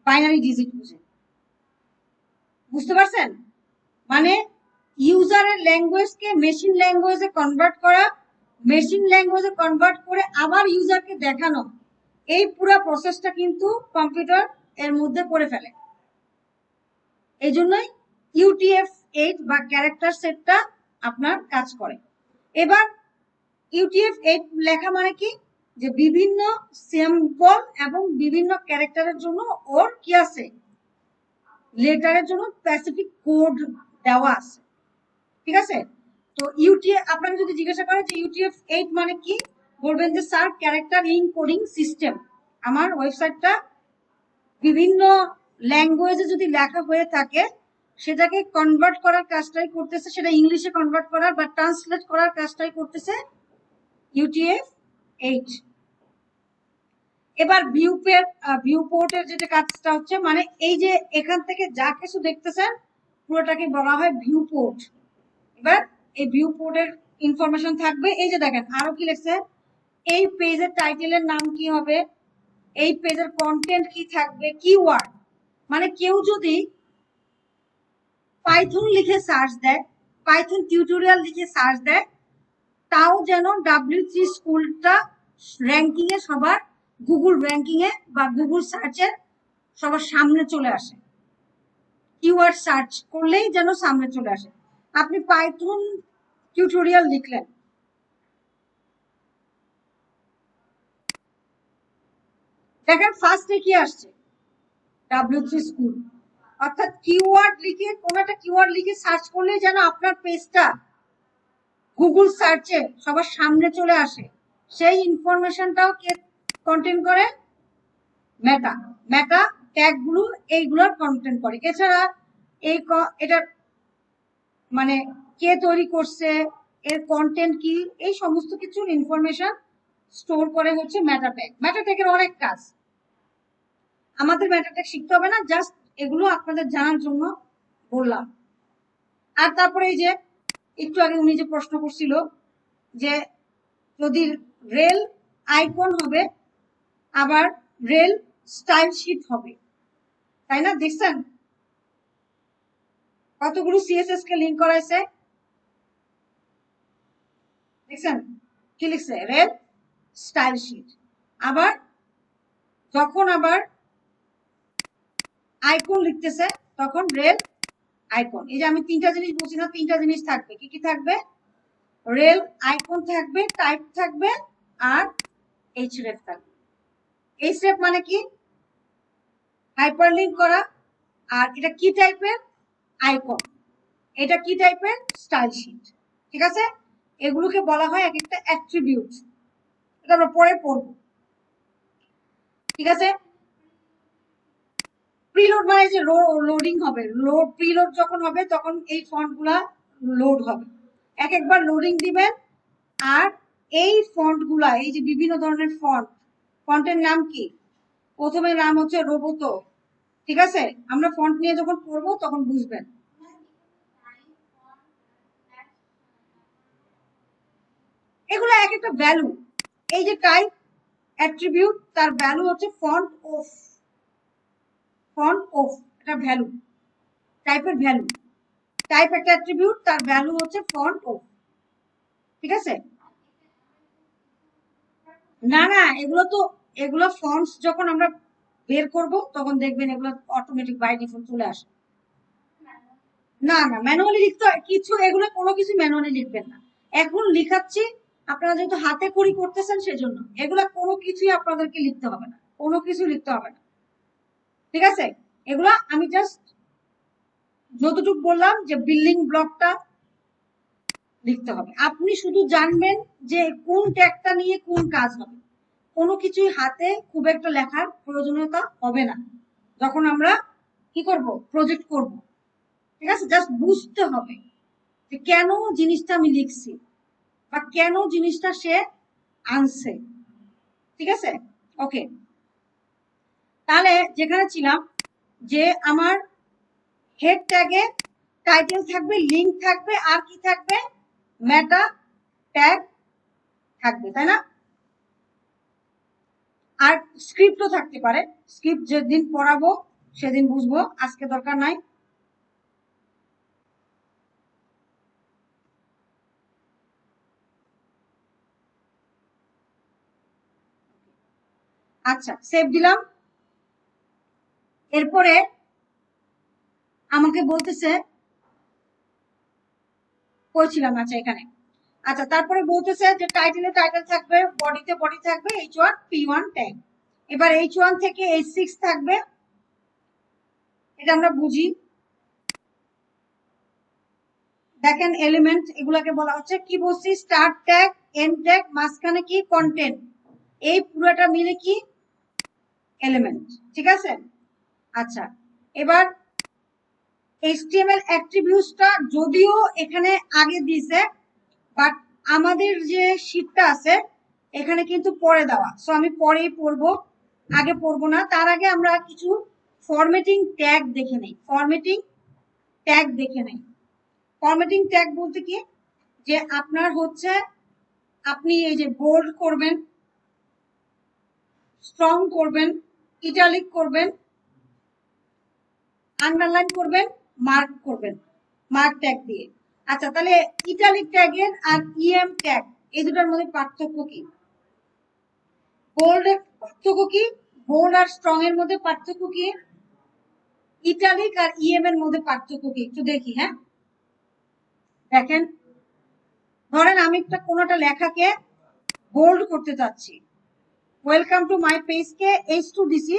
বাইনারি ডিজিট বুঝে। বুঝতে পারছেন? মানে ইউজারের ল্যাঙ্গুয়েজকে মেশিন ল্যাঙ্গুয়েজে কনভার্ট করা, মেশিন ল্যাঙ্গুয়েজে কনভার্ট করে আবার ইউজারকে দেখানো, এই পুরো প্রসেসটা কিন্তু কম্পিউটার এর মধ্যে করে ফেলে। এই জন্যই UTF-8 বা ক্যারেক্টার সেটটা আপনার কাজ করে। এবার UTF-8 লেখা মানে কি? যে বিভিন্ন সিম্বল এবং বিভিন্ন ক্যারেক্টারের জন্য ওর কি আছে, লেটারের জন্য স্পেসিফিক কোড দেওয়া আছে। ঠিক আছে, তো ইউটিএফ আপনাকে যদি জিজ্ঞাসা করে যে UTF-8 মানে কি, বলবেন যে স্যার ক্যারেক্টার ইনকোডিং সিস্টেম। আমার ওয়েবসাইটটা বিভিন্ন ল্যাঙ্গুয়েজে যদি লেখা হয়ে থাকে সেটাকে কনভার্ট করার কাজটাই করতেছে, সেটা ইংলিশে কনভার্ট করার বা ট্রান্সলেট করার কাজটাই করতেছে UTF-8। এবার ভিউপোর্টের যেটা কাজটা হচ্ছে, মানে এই যে এখান থেকে যা কিছু দেখতেছেন পুরোটাকে বলা হয় ভিউপোর্ট। এবার এই ভিউপোর্টের ইনফরমেশন থাকবে, এই যে দেখেন আরো কি লিখছে, এই পেজের টাইটেলের নাম কি হবে, এই পেজের কন্টেন্ট কি থাকবে, কিওয়ার্ড, মানে কেউ যদি পাইথন লিখে সার্চ দেয়, পাইথন টিউটোরিয়াল লিখে সার্চ দেয়, তাও যেন W3 স্কুলটা র্যাঙ্কিং এ সবার, গুগল র্যাঙ্কিং এ বা গুগল সার্চে সবার সামনে চলে আসে। কিওয়ার্ড সার্চ করলেই যেন সামনে চলে আসে। আপনি পাইথন টিউটোরিয়াল লিখলেন, দেখেন ফার্স্টে কি আসছে, W3 স্কুল। অর্থাৎ কিওয়ার্ড লিখে, কোন একটা কিওয়ার্ড লিখে সার্চ করলেই যেন আপনার পেজটা গুগল সার্চে সবার সামনে চলে আসে। সেই ইনফরমেশনটাও কে কন্টেন্ট করে, মেটা। মেটা ট্যাগ গুলো এইগুলোর কন্টেন্ট করে। এছাড়া এই এটা মানে কে তৈরি করছে, এর কন্টেন্ট কি, এই সমস্ত কিছুর ইনফরমেশন স্টোর করে হচ্ছে মেটা ট্যাগ। মেটা ট্যাগের অনেক কাজ, আমাদের মেটা ট্যাগ শিখতে হবে না, জাস্ট এগুলো আপনাদের জানার জন্য বললাম। আর তারপরে এই যে একটু আগে উনি যে প্রশ্ন করছিল যে যদি রেল আইকন হবে আবার রেল স্টাইল শিট হবে, তাই না? দেখছেন কতগুলো CSS কে লিংক করাইছে, দেখছেন কি লিখছে, রেল স্টাইল শিট। আবার যখন আবার আইকন লিখতেছে তখন রেল আইকন। এই যে আমি তিনটা জিনিস বলছি না, তিনটা জিনিস থাকবে, কি কি থাকবে, রেল আইকন থাকবে, টাইপ থাকবে, আর href থাকবে। href মানে কি, হাইপারলিংক করা। আর এটা কি টাইপের, আইকন। এটা কি টাইপের, স্টাইল শিট। ঠিক আছে, এগুলোকে বলা হয় এক একটা অ্যাট্রিবিউট, এটা আমরা পরে পড়ব। ঠিক আছে, প্রিলোড মানে যে লোডিং হবে, প্রিলোড যখন হবে তখন এই ফন্ট গুলা লোড হবে, এক একবার লোডিং দিবেন। আর এই ফন্ট গুলা, এই যে বিভিন্ন ধরনের ফন্ট, ফন্টের নাম কি, প্রথমে নাম হচ্ছে রোবোতো। ঠিক আছে, আমরা ফন্ট নিয়ে যখন পড়বো তখন বুঝবেন। এগুলো এক একটা ভ্যালু, এই যে টাইপ অ্যাট্রিবিউট, তার ভ্যালু হচ্ছে ফন্ট অফ, ফন্ট অফ এটা ভ্যালু, টাইপের ভ্যালু। টাইপ একটা অ্যাট্রিবিউট, তার ভ্যালু হচ্ছে ফন্ট অফ। ঠিক আছে, না না এগুলো তো, এগুলো ফন্টস যখন আমরা বের করব তখন দেখবেন এগুলো অটোমেটিক বাই ডিফল্ট চলে আসে। না না ম্যানুয়ালি লিখতে কিছু, এগুলো কোনো কিছু ম্যানুয়ালি লিখবেন না, এখন লিখাচ্ছি আপনারা যেহেতু হাতে খড়ি করতেছেন সেজন্য এগুলা কোনো কিছুই আপনাদেরকে লিখতে হবে না, কোনো কিছু লিখতে হবে না। ঠিক আছে, এগুলা আমি জাস্ট যতটুকু বললাম যে বিল্ডিং ব্লকটা লিখতে হবে, আপনি শুধু জানবেন যে কোন ট্যাগটা নিয়ে কোন কাজ হবে, কোনো কিছুই হাতে খুব একটা লেখার প্রয়োজনীয়তা হবে না যখন আমরা কি করব, প্রজেক্ট করব। ঠিক আছে, জাস্ট বুঝতে হবে যে কেন জিনিসটা আমি লিখছি বা কেন জিনিসটা সে আনছে। ঠিক আছে, ওকে। তাহলে যেখানে ছিলাম যে আমার হেড ট্যাগে টাইটেল থাকবে, লিংক থাকবে, আর কি থাকবে, মেটা ট্যাগ থাকবে, তাই না? আর স্ক্রিপ্টও থাকতে পারে, স্ক্রিপ্ট যেদিন পড়াবো সেদিন বুঝবো, আজকে দরকার নাই। আচ্ছা সেভ দিলাম। এরপরে আমাকে বলতেছে, কইছিলাম, আচ্ছা এখানে আচ্ছা, তারপরে বলতেছে যে টাইটেলে টাইটেল থাকবে, বডিতে বডি থাকবে, H1 P1 ট্যাগ। এবার H1 থেকে H6 থাকবে, এটা আমরা বুঝি। দেখেন এলিমেন্ট, এগুলাকে বলা হচ্ছে কি বলছি, স্টার্ট ট্যাগ, এন্ড ট্যাগ, মাঝখানে কি কন্টেন্ট, এই পুরোটা মিলে কি এলিমেন্ট, ঠিক আছে। আচ্ছা, এবার HTML অ্যাট্রিবিউটসটা যদিও এখানে আগে দিয়েছে, বাট আমাদের যে শীটটা আছে এখানে কিন্তু পরে দেওয়া, সো আমি পরেই পড়বো, আগে পড়বো না। তার আগে আমরা কিছু ফরম্যাটিং ট্যাগ দেখে নেই। ফরম্যাটিং ট্যাগ দেখে নেই। ফরম্যাটিং ট্যাগ বলতে কি, যে আপনার হচ্ছে আপনি এই যে বোল্ড করবেন, স্ট্রং করবেন, ইটালিক করবেন, আন্ডারলাইন করবেন, মার্ক করবেন মার্ক ট্যাগ দিয়ে। আচ্ছা, তাহলে ইটালিক ট্যাগের আর ইএম ট্যাগ এই দুটার মধ্যে পার্থক্য কি? বোল্ড এর পার্থক্য কি? বোল্ড আর স্ট্রং এর মধ্যে পার্থক্য কি? ইটালিক আর ইএম এর মধ্যে পার্থক্য কি একটু দেখি। হ্যাঁ, দেখেন, ধরেন আমি একটা কোনোটা লেখাকে বোল্ড করতে চাচ্ছি, ওয়েলকাম টু মাই পেজ কে H2 দিছি,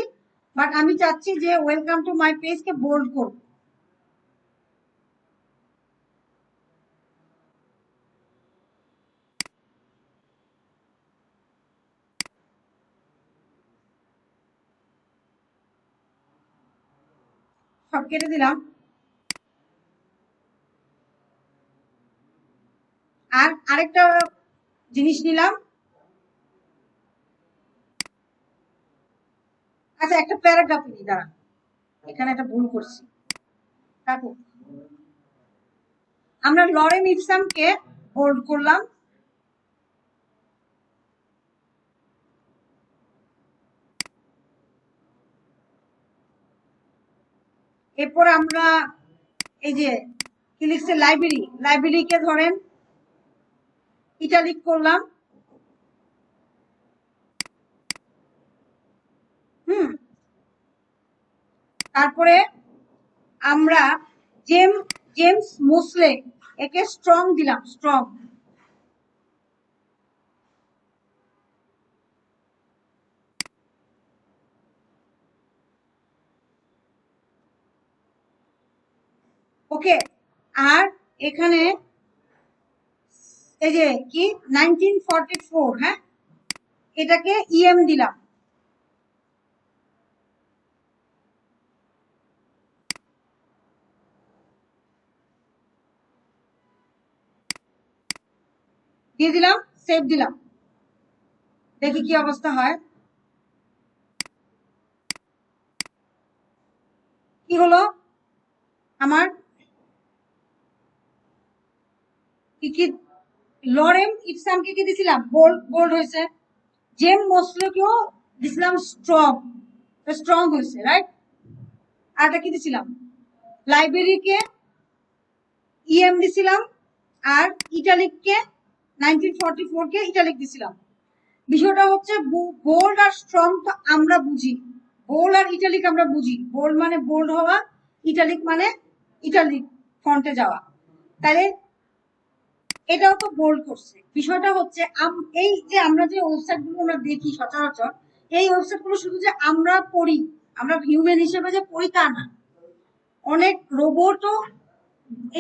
বাট আমি চাচ্ছি যে ওয়েলকাম টু মাই পেজ কে বোল্ড করব। সব কেটে দিলাম, আর আরেকটা জিনিস নিলাম। আচ্ছা, একটা প্যারাগ্রাফ নিই, দাঁড়ান, এখানে একটা ভুল করছি। দেখো, আমরা লরেম ইপসামকে বোল্ড করলাম, এরপর আমরা এই যে কি লিখছে, লাইব্রেরিকে ধরেন ইটালিক করলাম। তারপরে আমরা জেমস মোসলে একে স্ট্রং দিলাম, স্ট্রং। ওকে, আর এখানে এই যে কি 1944, হ্যাঁ, এটাকে ইএম দিলাম। দিয়ে দিলাম, সেভ দিলাম, দেখি কি অবস্থা হয়। কি হলো আমার, কি কি লরেম ইপসামকে কি দিছিলাম, বোল্ড, বোল্ড হয়েছে। জেম মোসলেকেও দিছিলাম স্ট্রং, স্ট্রং হয়েছে, রাইট। আর কি দিছিলাম, লাইব্রেরিকে ইএম দিছিলাম, আর ইটালিককে 1944 কে ইটালিক দিছিলাম। বিষয়টা হচ্ছে বোল্ড আর স্ট্রং তো আমরা বুঝি, বোল্ড আর ইটালিক আমরা বুঝি, বোল্ড মানে বোল্ড হওয়া, ইটালিক মানে ইটালিক ফন্টে যাওয়া, তাহলে এটাও তো বোল্ড করছে। বিষয়টা হচ্ছে এই যে আমরা যে ওয়েবসাইট গুলো আমরা দেখি সচরাচর, এই ওয়েবসাইট গুলো শুধু যে আমরা পড়ি, আমরা হিউম্যান হিসেবে যে পড়ি তা না, অনেক রোবটও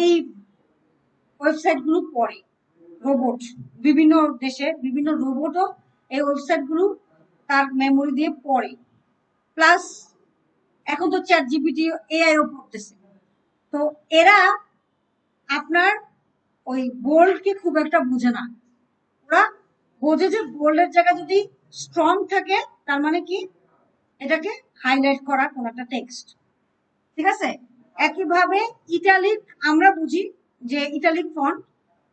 এই ওয়েবসাইট গুলো পড়ে। রোবট, বিভিন্ন দেশে বিভিন্ন রোবটও এই ওয়েবসাইট গুলো তার মেমোরি দিয়ে পড়ে। প্লাস এখন তো চ্যাট জিপিটি, এআই ও পড়তেছে। তো এরা আপনার ওই বোল্ডকে খুব একটা বুঝে না। ওরা বোঝে যে বোল্ডের জায়গায় যদি স্ট্রং থাকে তার মানে কি এটাকে হাইলাইট করা কোন একটা টেক্সট, ঠিক আছে। একইভাবে ইটালিক আমরা বুঝি যে ইটালিক ফন্ট,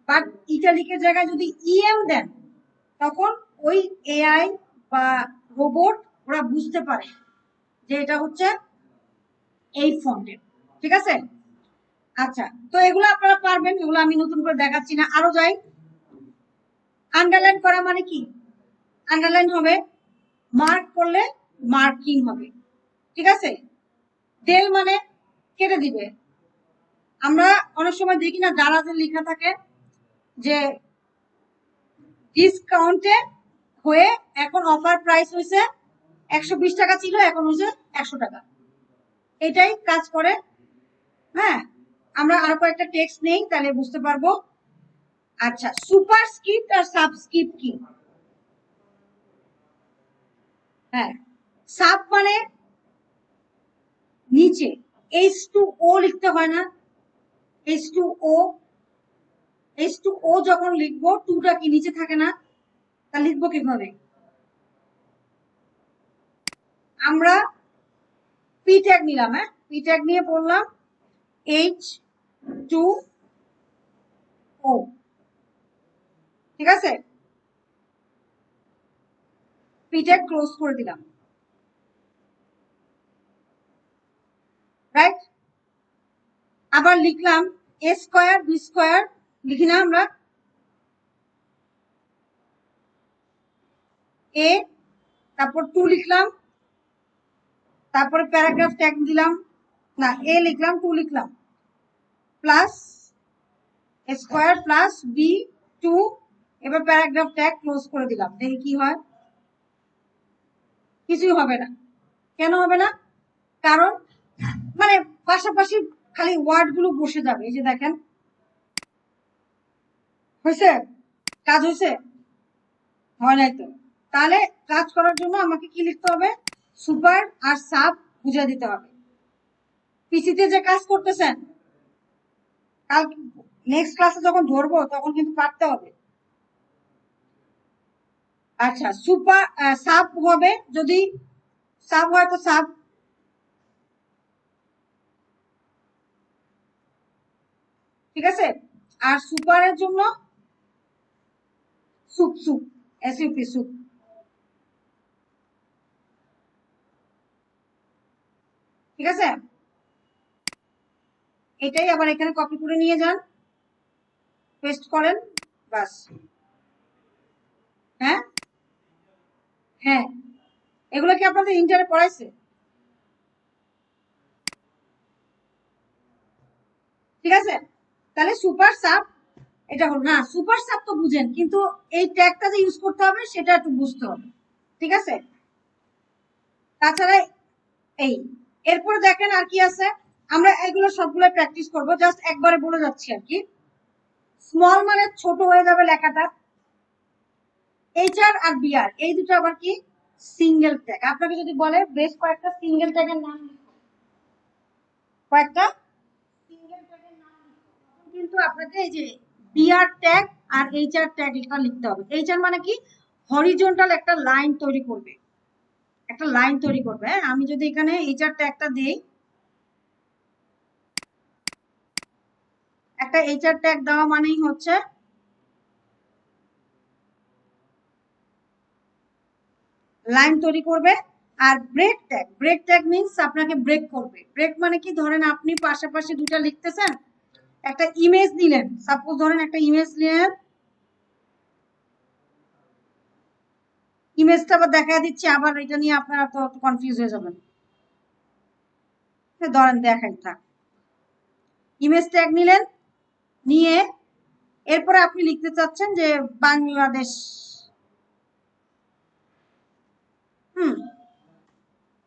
বাট ইটালিকের জায়গায় যদি ইএম দেন তখন ওই এআই বা রোবট ওরা বুঝতে পারে যে এটা হচ্ছে এই ফন্টের, ঠিক আছে। আচ্ছা, তো এগুলো আপনারা পারবেন, এগুলো আমি নতুন করে দেখাচ্ছি না। আরো যাই, আন্ডারলাইন করা মানে কি, আন্ডারলাইন হবে, মার্ক করলে মার্কিং হবে, ঠিক আছে। ডেল মানে কেটে দিবে। আমরা অনেক সময় দেখি না দারাজে লেখা থাকে যে ডিসকাউন্টে হয়ে এখন অফার প্রাইস হয়েছে 120 টাকা ছিল, এখন হয়েছে 100 টাকা। এটাই কাজ করে। হ্যাঁ, আমরা আরো কয়েকটা টেক্সট নেই, তাহলে বুঝতে পারবো। আচ্ছা, সুপারস্ক্রিপ্ট আর সাবস্ক্রিপ্ট কি? হ্যাঁ, সাব মানে নিচে, H2O লিখতে হয় না? H2O, H2O যখন লিখবো টুটা কি নিচে থাকে না? তা লিখবো কিভাবে? আমরা পি ট্যাগ নিলাম, হ্যাঁ, পি ট্যাগ নিয়ে বললাম H2O, ঠিক আছে, পি ট্যাগ ক্লোজ করে দিলাম, রাইট। আবার লিখলাম এ স্কোয়ার বি স্কোয়ার, লিখি না আমরা? এ, তারপর 2 লিখলাম, তারপরে প্যারাগ্রাফ ট্যাগ দিলাম, না এ লিখলাম 2 লিখলাম, প্লাস স্কোয়ার প্লাস বি 2, এবার প্যারাগ্রাফ ট্যাগ ক্লোজ করে দিলাম। দেখি কি হয়। কিছুই হবে না। কেন হবে না? কারণ মানে পাশাপাশি খালি ওয়ার্ড গুলো বসে যাবে। এই যে দেখেন, হয়েছে? কাজ হয়েছে? হয় নাই তো। তাহলে কাজ করার জন্য আমাকে কি লিখতে হবে? সুপার আর সাব বুঝে দিতে হবে। পিসিতে যে কাজ করতেছেন, কাল নেক্সট ক্লাসে যখন ধরবো তখন কিন্তু পারতে হবে। আচ্ছা, সুপার সাব হবে, যদি সাব হয় তো সাব, ঠিক আছে। আর সুপারের জন্য সুপ, সুপ, এসইউপি, সুপ, ঠিক আছে। এটাই আবার এখানে কপি করে নিয়ে যান, পেস্ট করেন, বাস। হ্যাঁ, হ্যাঁ, এগুলো কি আপনাদের ইন্টারে পড়াইছে? ঠিক আছে, তাহলে সুপার সাব এটা হলো না। সুপার সাব তো বুঝেন, কিন্তু এই ট্যাগটা যে ইউজ করতে হবে সেটা একটু বুঝতে হবে, ঠিক আছে। তাছাড়া এই, এরপরে দেখেন আর কি আছে। আমরা এগুলো সবগুলো প্র্যাকটিস করব, জাস্ট একবারে বলে যাচ্ছি আর কি। স্মল মানে ছোট হয়ে যাবে লেখাটা। এইচআর আর বিআর এই দুটো আবার কি? Single tag. আপনাকে যদি বলে বেশ কয়েকটা সিঙ্গেল ট্যাগের নাম, কয়েকটা সিঙ্গেল ট্যাগের নাম, কিন্তু আপনাকে এই যে বিআর ট্যাগ আর এইচআর ট্যাগ এটা লিখতে হবে। এইচআর মানে কি? হরিজন্টাল একটা লাইন তৈরি করবে, একটা লাইন তৈরি করবে। হ্যাঁ, আমি যদি এখানে এইচআর ট্যাগটা দিই, একটা এইচআর ট্যাগ দেওয়া মানেই হচ্ছে লাইন তৈরি করবে। আর break tag, break tag means আপনাকে ব্রেক করবে। ব্রেক মানে কি? ধরেন আপনি পাশাপাশি দুটা লিখতেছেন, একটা ইমেজ নিলেন, সাপোজ ধরেন একটা ইমেজ নিলেন, ইমেজটা আবার দেখা দিচ্ছি, আবার এটা নিয়ে আপনারা তো কনফিউজ হয়ে যাবেন। ধরেন দেখাই থাক, ইমেজ ট্যাগ নিলেন, নিয়ে এরপরে আপনি লিখতে চাচ্ছেন যে বাংলাদেশ,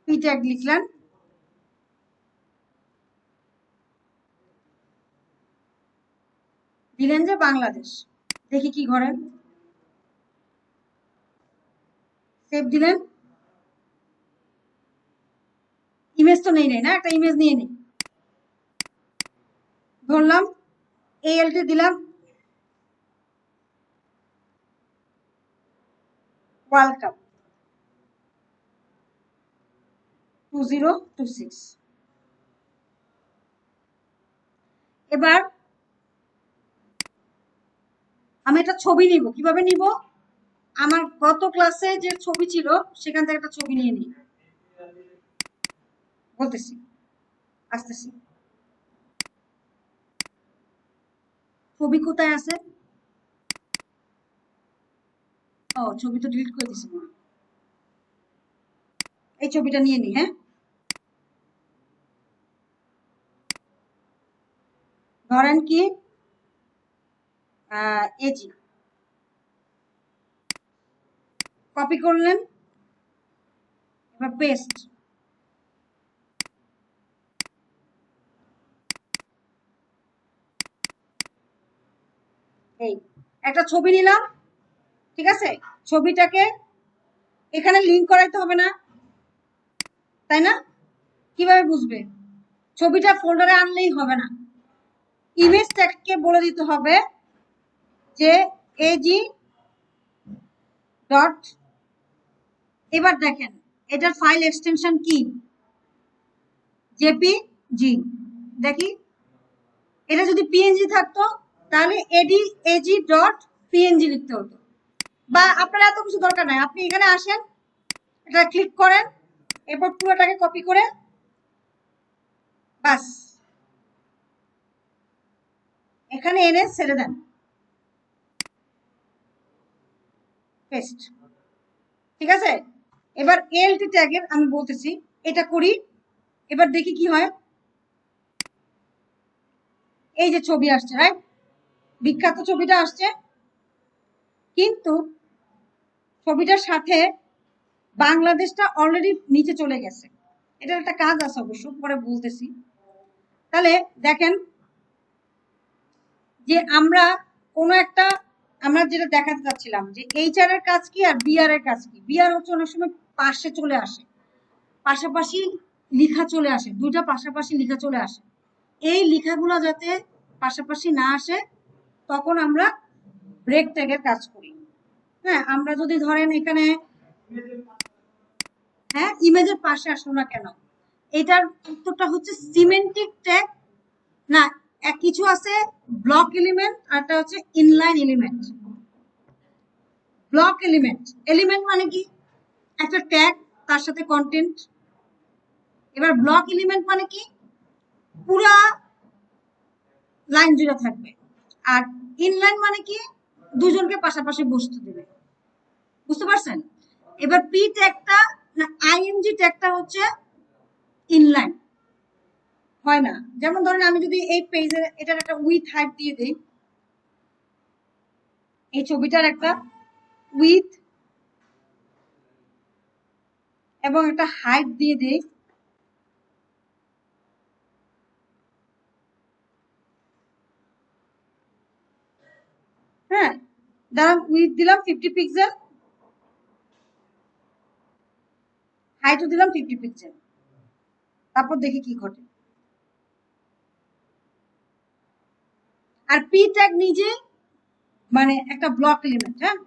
পি ট্যাগ লিখলেন, দিলেন যে বাংলাদেশ, দেখি কি ঘরে, সেভ দিলেন। ইমেজ তো নেই না, একটা ইমেজ নিয়ে নিই, ধরলাম ALT দিলাম, ওয়ার্ল্ড কাপ 2026। এবার আমি একটা ছবি নিব। কিভাবে নিব? আমার গত ক্লাসে যে ছবি ছিল সেখান থেকে একটা ছবি নিয়ে নিই, বলতেছি, আসতেছি। ছবি কোথায় আছে? ও, ছবি তো ডিলিট করে দিছি। এই ছবিটা নিয়ে নিই, হ্যাঁ। ধরেন কি, এজি, কপি করলেন, এবার পেস্ট। এই একটা ছবি নিলাম, ঠিক আছে, ছবিটাকে এখানে লিংক করাইতে হবে না, তাই না? কিভাবে বুঝবে? ছবিটা ফোল্ডারে আনলেই হবে না, ইমেজ ট্যাগকে বলে দিতে হবে যে এজি ডট, এবার দেখেন এটার ফাইল এক্সটেনশন কি, জেপিজি। দেখি এটা যদি পিএনজি থাকতো তাহলে এজি ডট পিএনজি লিখতে হতো, বা আপনার এত কিছু দরকার নাই, আপনি এখানে আসেন, এটা ক্লিক করেন, এরপর পুরোটাকে কপি করে বাস এখানে এনে ছেড়ে দেন, পেস্ট। ঠিক আছে, এবার এলটি ট্যাগের আমি বলতেছি, এটা করি, এবার দেখি কি হয়। এই যে ছবি আসছে, রাইট, বিখ্যাত ছবিটা আসছে, কিন্তু ছবিটার সাথে বাংলাদেশটা অলরেডি নিচে চলে গেছে। এটার একটা কাজ আছে অবশ্য, পরে বলতেছি। তাহলে দেখেন যে আমরা কোনো একটা, আমরা যেটা দেখাতে চাচ্ছিলাম যে এইচআর এর কাজ কি আর বিআর এর কাজ কি। বিআর হচ্ছে অনেক সময় পাশে চলে আসে, পাশাপাশি লেখা চলে আসে, দুইটা পাশাপাশি লেখা চলে আসে। এই লেখাগুলো যাতে পাশাপাশি না আসে তখন আমরা ব্রেক ট্যাগের কাজ করি। হ্যাঁ, আমরা যদি ধরেন এখানে, হ্যাঁ ইমেজের পাশে আসলো না কেন, এটার উত্তরটা হচ্ছে সিমেন্টিক ট্যাগ না, এক কিছু আছে ব্লক এলিমেন্ট, আরটা হচ্ছে inline element. Block element, element মানে কি একটা ট্যাগ তার সাথে কন্টেন্ট। এবার ব্লক এলিমেন্ট মানে কি পুরা লাইন জুড়ে থাকবে, আর ইনলাইন মানে কি দুজনকে পাশাপাশি বসতে দেবে। বুঝতে পারছেন? এবার পি ট্যাগটা না আইএনজি ট্যাগটা হচ্ছে ইনলাইন হয় না। যেমন ধরেন আমি যদি এই পেজে এটার একটা উইথ হাইট দিয়ে দিই, এই ছবিটার একটা উইথ এবং একটা হাইট দিয়ে দিই, হ্যাঁ ধরেন উইথ দিলাম 50 পিক্সেল, হাইটও দিলাম 50 পিক্সেল, তারপর দেখি কি ঘটে। আর পি ট্যাগ নিজে মানে একটা ব্লক এলিমেন্ট, হ্যাঁ,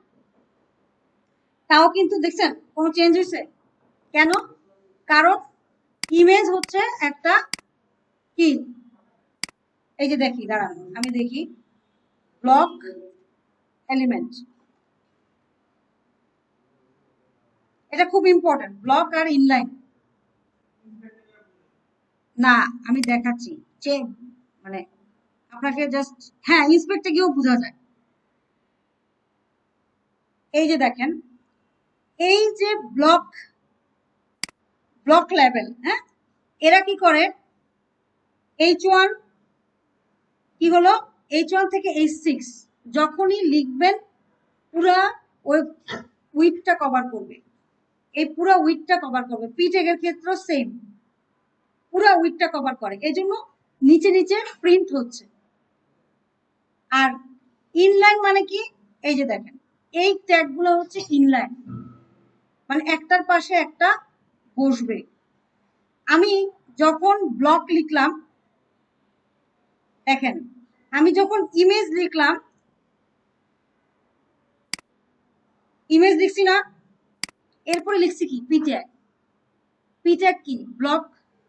তাও কিন্তু দেখছেন কোনো চেঞ্জ হয়েছে কেন? কারণ ইমেজ হচ্ছে একটা কি, এই যে দেখি দাঁড়ান আমি দেখি, ব্লক এলিমেন্ট, এটা খুব ইম্পর্টেন্ট, ব্লক আর ইনলাইন। না আমি দেখাচ্ছি, মানে আপনাকে জাস্ট, হ্যাঁ ইন্সপেক্টে গিয়েও বোঝা যায়। এই যে দেখেন, এই যে ব্লক লেভেল, হ্যাঁ, এরা কি করে, H1 কি হলো, H1 থেকে H6 যখনই লিখবেন পুরা ওই উইথটা কভার করবে, এই পুরো উইথটা কভার করবে। পি ট্যাগের ক্ষেত্রে সেম, পুরো উইথটা কভার করে, এই জন্য নিচে নিচে প্রিন্ট হচ্ছে। আর ইনলাইন মানে কি, এই যে দেখেন এই ট্যাগগুলো হচ্ছে ইনলাইন, মানে একটার পাশে একটা বসবে। আমি যখন ব্লক লিখলাম, দেখেন আমি যখন ইমেজ লিখলাম, ইমেজ লিখছি না, এরপরে লিখছি কি পি ট্যাগ। পি ট্যাগ কি ব্লক,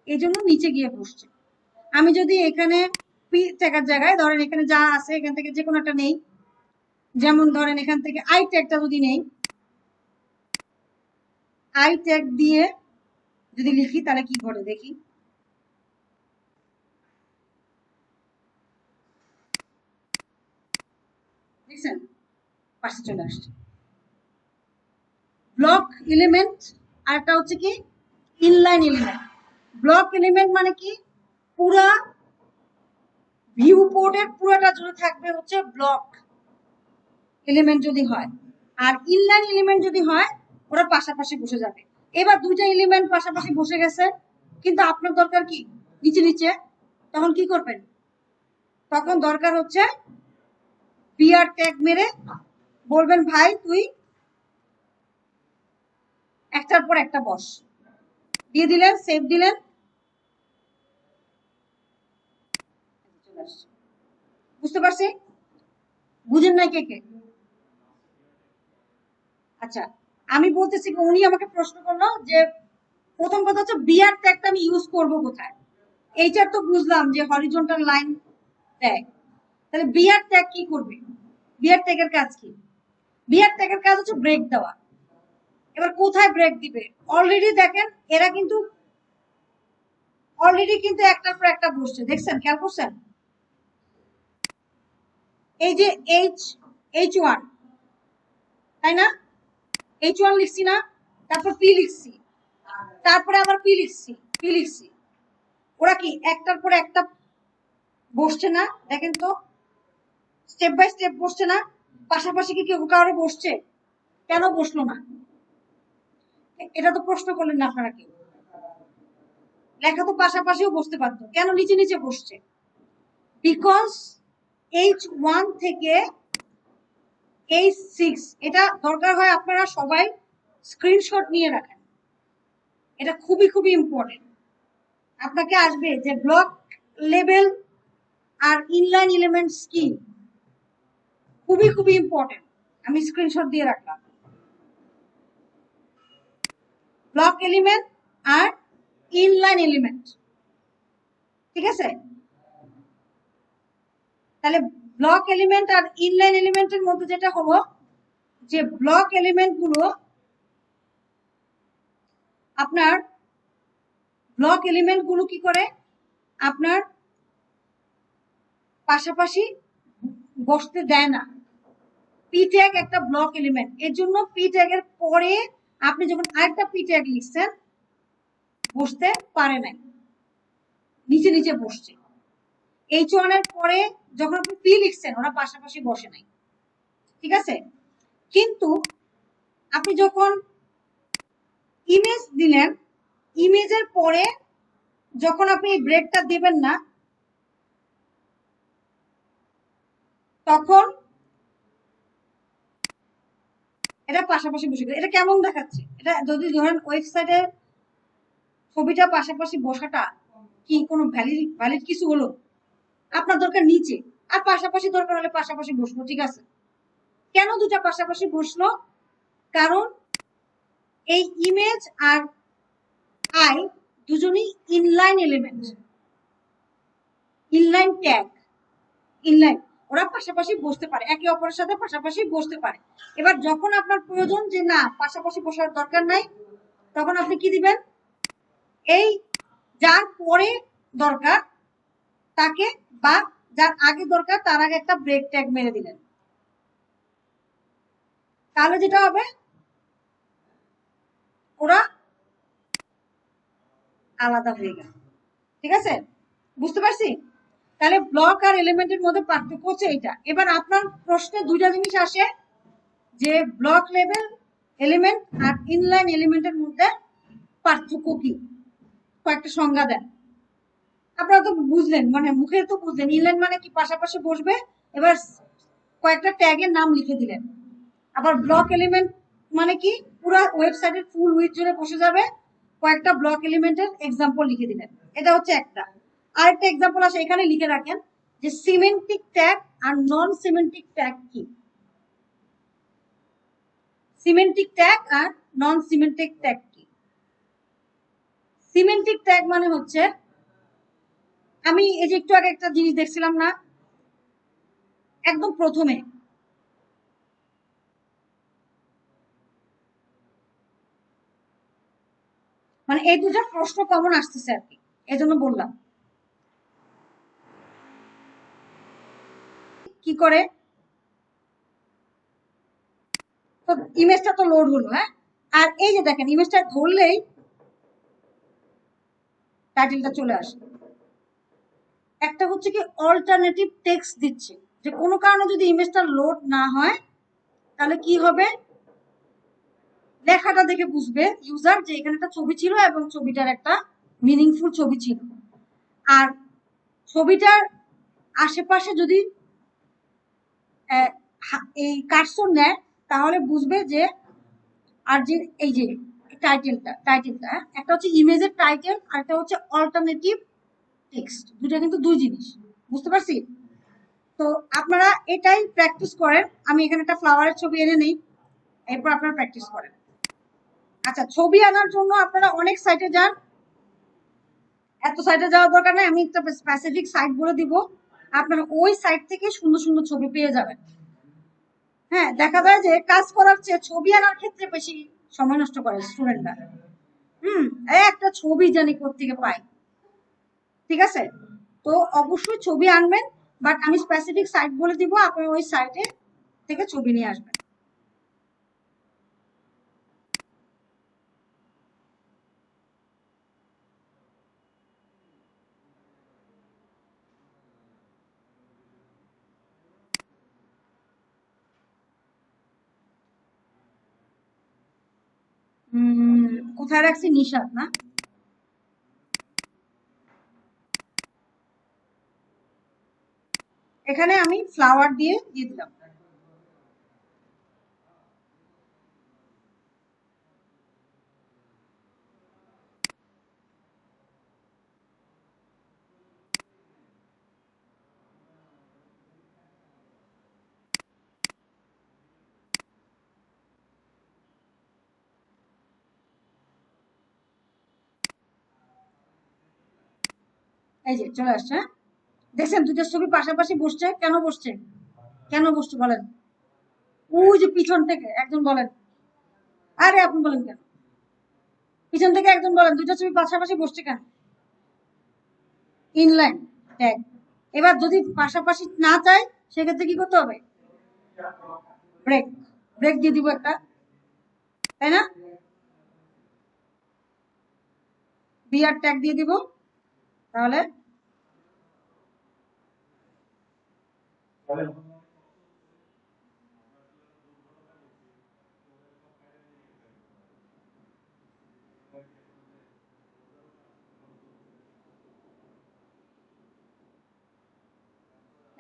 এই জন্য নিচে গিয়ে বসছে। আমি যদি এখানে পি ট্যাগের জায়গায় ধরেন এখানে যা আছে এখান থেকে যে কোনো একটা নেই, যেমন ধরেন এখান থেকে আই ট্যাগটা যদি নেই, আই ট্যাগ দিয়ে যদি লিখি তাহলে কি ঘটে দেখি। দেখছেন পাশে চলে আসছে। ব্লক এলিমেন্ট আর একটা হচ্ছে কি ইনলাইন এলিমেন্ট। ব্লক এলিমেন্ট মানে কি পুরা ভিউ পোর্টের পুরোটা জুড়ে থাকবে হচ্ছে ব্লক এলিমেন্ট যদি হয়, আর ইনলাইন এলিমেন্ট যদি হয় ওরা পাশাপাশি বসে যাবে। এবার দুইটা এলিমেন্ট পাশাপাশি বসে গেছে, কিন্তু আপনার দরকার কি নিচে নিচে, তখন কি করবেন? তখন দরকার হচ্ছে বিআর ট্যাগ মেরে বলবেন ভাই তুই একটার পর একটা বস, দিয়ে দিলেন, সেভ দিলেন, বুঝতে পারছি? বুঝেন না কে কে? আচ্ছা, আমি বলতেছি উনি আমাকে প্রশ্ন করলো যে প্রথম কথা হচ্ছে বিআর ট্যাগটা আমি ইউজ করব কোথায়। এইটার তো বুঝলাম যে হরিজন্টাল লাইন ট্যাগ, তাহলে বিআর ট্যাগ কি করবে? বিআর ট্যাগের কাজ কি? বিআর ট্যাগের কাজ হচ্ছে ব্রেক দেওয়া। এবার কোথায় ব্রেক দিবে? অলরেডি দেখেন এরা কিন্তু একটার পর একটা বসছে, দেখছেন, খেয়াল করছেন? এই যে H1, তাই না? H1 লিখছি না, তারপর পি লিখছি, তারপরে আবার পি লিখছি, ওরা কি একটার পর একটা বসছে না? দেখেন তো, স্টেপ বাই স্টেপ বসছে না? পাশাপাশি কি কেউ কারো বসছে? কেন বসলো না? এটা তো প্রশ্ন করলেন না আপনারা কেউ। লেখা তো পাশাপাশিও বসতে পারতো, কেন নিচে নিচে বসছে? বিকজ H1 থেকে H6, এটা দরকার হয় আপনারা সবাই স্ক্রিনশট নিয়ে রাখেন, এটা খুবই খুবই ইম্পর্টেন্ট। আপনাকে আসবে যে ব্লক লেভেল আর ইনলাইন এলিমেন্টস কি, খুবই খুবই ইম্পর্টেন্ট, আমি স্ক্রিনশট দিয়ে রাখলাম। ব্লক এলিমেন্ট আর ইনলাইন এলিমেন্ট, ঠিক আছে? তাহলে ব্লক এলিমেন্ট আর ইনলাইন এলিমেন্টের মধ্যে যেটা হলো যে ব্লক এলিমেন্ট গুলো আপনার কি করে আপনার পাশাপাশি বসতে দেয় না। পি ট্যাগ একটা ব্লক এলিমেন্ট, এর জন্য পি ট্যাগের পরে আপনি যখন আরেকটা পি ট্যাগ লিখছেন বসতে পারে নাই, নিচে নিচে বসছে। H1 এর পরে যখন আপনি পি লিখছেন ওরা পাশাপাশি বসে নাই, ঠিক আছে? কিন্তু আপনি যখন ইমেজ দিলেন, ইমেজের পরে যখন আপনি এই ব্রেকটা দিবেন না, তখন এটা পাশাপাশি বসে গেল। এটা কেমন দেখাচ্ছে? এটা যদি ধরেন ওয়েবসাইটে ছবিটা পাশাপাশি বসাটা কি কোনো ভ্যালিড কিছু হলো? আপনার দরকার নিচে, আর পাশাপাশি দরকার হলে পাশাপাশি বসলো, ঠিক আছে? কেন দুটা পাশাপাশি বসলো? কারণ এই ইমেজ আর আই দুজনেই inline element, inline tag, inline, ওরা পাশাপাশি বসতে পারে, একে অপরের সাথে পাশাপাশি বসতে পারে। এবার যখন আপনার প্রয়োজন যে না পাশাপাশি বসার দরকার নাই, তখন আপনি কি দিবেন? এই যার পরে দরকার তাকে, বা যার আগে দরকার তার আগে একটা ব্রেক ট্যাগ মেরে দিলেন, তাহলে যেটা হবে ওরা আলাদা হয়ে গেল, ঠিক আছে? বুঝতে পারছি? তাহলে ব্লক আর এলিমেন্টের মধ্যে পার্থক্য হচ্ছে এটা। এবার আপনার প্রশ্নে দুইটা জিনিস আসে যে ব্লক লেভেল এলিমেন্ট আর ইনলাইন এলিমেন্টের মধ্যে পার্থক্য কি, কয়েকটা সংজ্ঞা দেন। আপনারা তো বুঝলেন, মানে মুখে তো বুঝলেন ইনলাইন মানে কি পাশাপাশি বসবে, এবার কয়েকটা ট্যাগের নাম লিখে দিলেন। আবার ব্লক এলিমেন্ট মানে কি পুরো ওয়েবসাইটের ফুল উইথ জুড়ে বসে যাবে, কয়েকটা ব্লক এলিমেন্টের এক্সাম্পল লিখে দিলেন, এটা হচ্ছে একটা। আরেকটা এক্সাম্পল আছে, এখানে লিখে রাখেন যে সিমেন্টিক ট্যাগ আর নন সিমেন্টিক ট্যাগ কি। সিমেন্টিক ট্যাগ আর নন সিমেন্টিক ট্যাগ কি? সিমেন্টিক ট্যাগ মানে হচ্ছে, আমি এই যে একটু আগে একটা জিনিস দেখছিলাম না, একদম প্রথমে মানে এই দুটো প্রশ্ন কমন আসতেছে আর কি, এজন্য বললাম। কি করে তো ইমেজটা তো লোড হলো, হ্যাঁ, আর এই যে দেখেন ইমেজটা ধরলেই টাইটেলটা চলে আসে। একটা হচ্ছে কি অল্টারনেটিভ টেক্সট দিচ্ছে, যে কোনো কারণে যদি ইমেজটা লোড না হয় তাহলে কি হবে, লেখাটা দেখে বুঝবে ইউজার যে এখানে একটা ছবি ছিল এবং ছবিটার একটা মিনিংফুল ছবি ছিল। আর ছবিটার আশেপাশে যদি এই কার্সর নেয় তাহলে বুঝবে যে আর যে এই যে টাইটেলটা একটা হচ্ছে ইমেজের টাইটেল আর একটা হচ্ছে অল্টারনেটিভ টেক্সট, দুটা কিন্তু দুই জিনিস, বুঝতে পারছি? তো আপনারা এটাই প্র্যাকটিস করেন। আমি এখানে একটা ফ্লাওয়ারের ছবি এনে নেই, এরপর আপনারা প্র্যাকটিস করেন। আচ্ছা, ছবি আনার জন্য আপনারা অনেক সাইটে যান, এত সাইটে যাওয়ার দরকার নেই, আমি একটা স্পেসিফিক সাইট বলে দিব, আপনারা ওই সাইট থেকে সুন্দর সুন্দর ছবি পেয়ে যাবেন। হ্যাঁ, দেখা যায় যে কাজ করার চেয়ে ছবি আনার ক্ষেত্রে বেশি সময় নষ্ট করে স্টুডেন্টরা। একটা ছবি জানি কোত্থেকে পাই, ঠিক আছে? তো অবশ্যই ছবি আনবেন, বাট আমি স্পেসিফিক সাইট বলে দিব, আপনারা ওই সাইটে থেকে ছবি নিয়ে আসবেন। কোথায় রাখছি? নিশাদ না? এখানে আমি ফ্লাওয়ার দিয়ে দিলাম। এই যে চলে আসছে। হ্যাঁ, দেখছেন দুটো ছবি পাশাপাশি বসছে, কেন বসছে? কেন বসছে বলেন? ওই যে পিছন থেকে একজন বলেন। আরে আপনি বলেন কেন? পিছন থেকে একজন বলেন দুটো ছবি পাশাপাশি বসছে কেন? Inline tag. এবার যদি পাশাপাশি না চাই সেক্ষেত্রে কি করতে হবে? ব্রেক। ব্রেক দিয়ে দিব একটা, তাই না? বিআর ট্যাগ দিয়ে দিব, তাহলে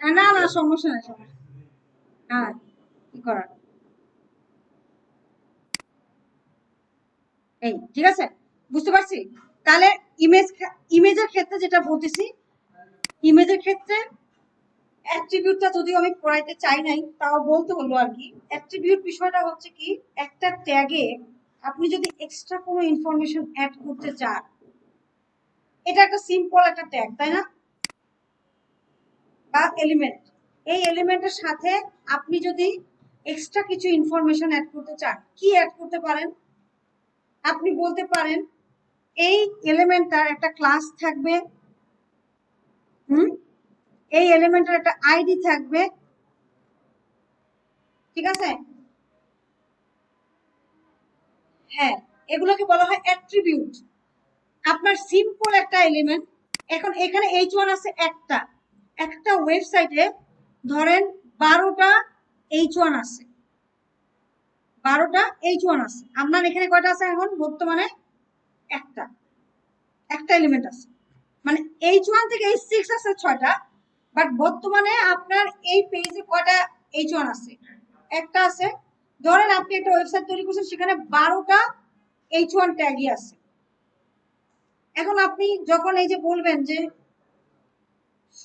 না না সমস্যা নাই, সমস্যা। হ্যাঁ, কি করার? এই ঠিক আছে, বুঝতে পারছি। তাহলে ইমেজের ক্ষেত্রে যেটা বলতেছি, ইমেজের ক্ষেত্রে অ্যাট্রিবিউটটা যদিও আমি পড়াইতে চাই নাই, তাও বলতে হলো আর কি। অ্যাট্রিবিউট বিষয়টা হচ্ছে কি, একটা ট্যাগে আপনি যদি এক্সট্রা কোনো ইনফরমেশন অ্যাড করতে চান, এটা একটা সিম্পল একটা ট্যাগ, তাই না? বা এলিমেন্ট, এই এলিমেন্টের সাথে আপনি যদি এক্সট্রা কিছু ইনফরমেশন অ্যাড করতে চান, কি অ্যাড করতে পারেন? আপনি বলতে পারেন এই এলিমেন্টটার একটা ক্লাস থাকবে, এই এলিমেন্টের একটা আইডি থাকবে, ঠিক আছে? হ্যাঁ, এগুলোকে বলা হয় অ্যাট্রিবিউট। আপনার সিম্পল একটা এলিমেন্ট, এখন এখানে H1 আছে একটা, একটা ওয়েবসাইটে ধরেন 12টা H1 আছে, 12টা H1 আছে। আপনার এখানে কয়টা আছে এখন বর্তমানে? একটা, একটা এলিমেন্ট আছে, মানে H1 থেকে H6 আছে 6টা, বাট বর্তমানে আপনার এই পেজে কয়টা H1 আছে? একটা আছে। ধরেন আপনি একটা ওয়েবসাইট তৈরি করছেন, সেখানে 12টা H1 ট্যাগই আছে। এখন আপনি যখন এই যে বলবেন যে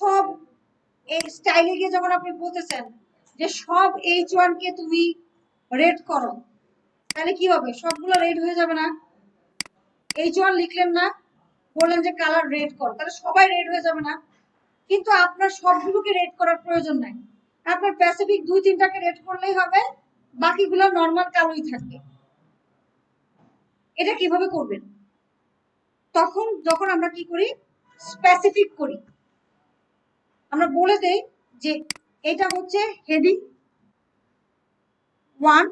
সব এই স্টাইলে গিয়ে যখন আপনি বলতেছেন যে সব H1 কে তুমি রেড করো, তাহলে কি হবে? সবগুলো রেড হয়ে যাবে না? H1 লিখলেন না, বললেন যে কালার রেড করো, তাহলে সবাই রেড হয়ে যাবে না? কিন্তু আপনার সবগুলোকে রেড করার প্রয়োজন নাই, আপনার স্পেসিফিক 2-3টাকে রেড করলেই হবে, বাকিগুলো নরমাল কালোই থাকবে। এটা কিভাবে করবেন? তখন যখন আমরা কি করি, স্পেসিফিক করি, আমরা বলে দেই যে এটা হচ্ছে হেডিং 1,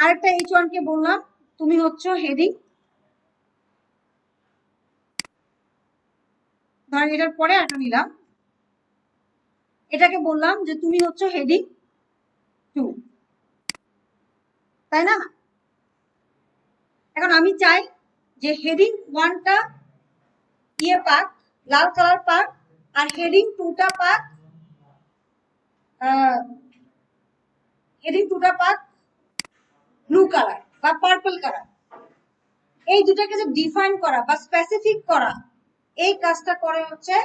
আরেকটা H1 কে বললাম তুমি হচ্ছে হেডিং, ধর এটার পরে একটা নিলাম, এটাকে বললাম যে তুমি হচ্ছে হেডিং 2। তাই না? এখন আমি চাই যে হেডিং 1টা ইয়ে পাক, লাল কালার পাক, আর হেডিং 2টা পাক ব্লু কালার বা পার্পল কালার। এই দুটাকে যে ডিফাইন করা বা স্পেসিফিক করা, এই কাজটা করে হচ্ছে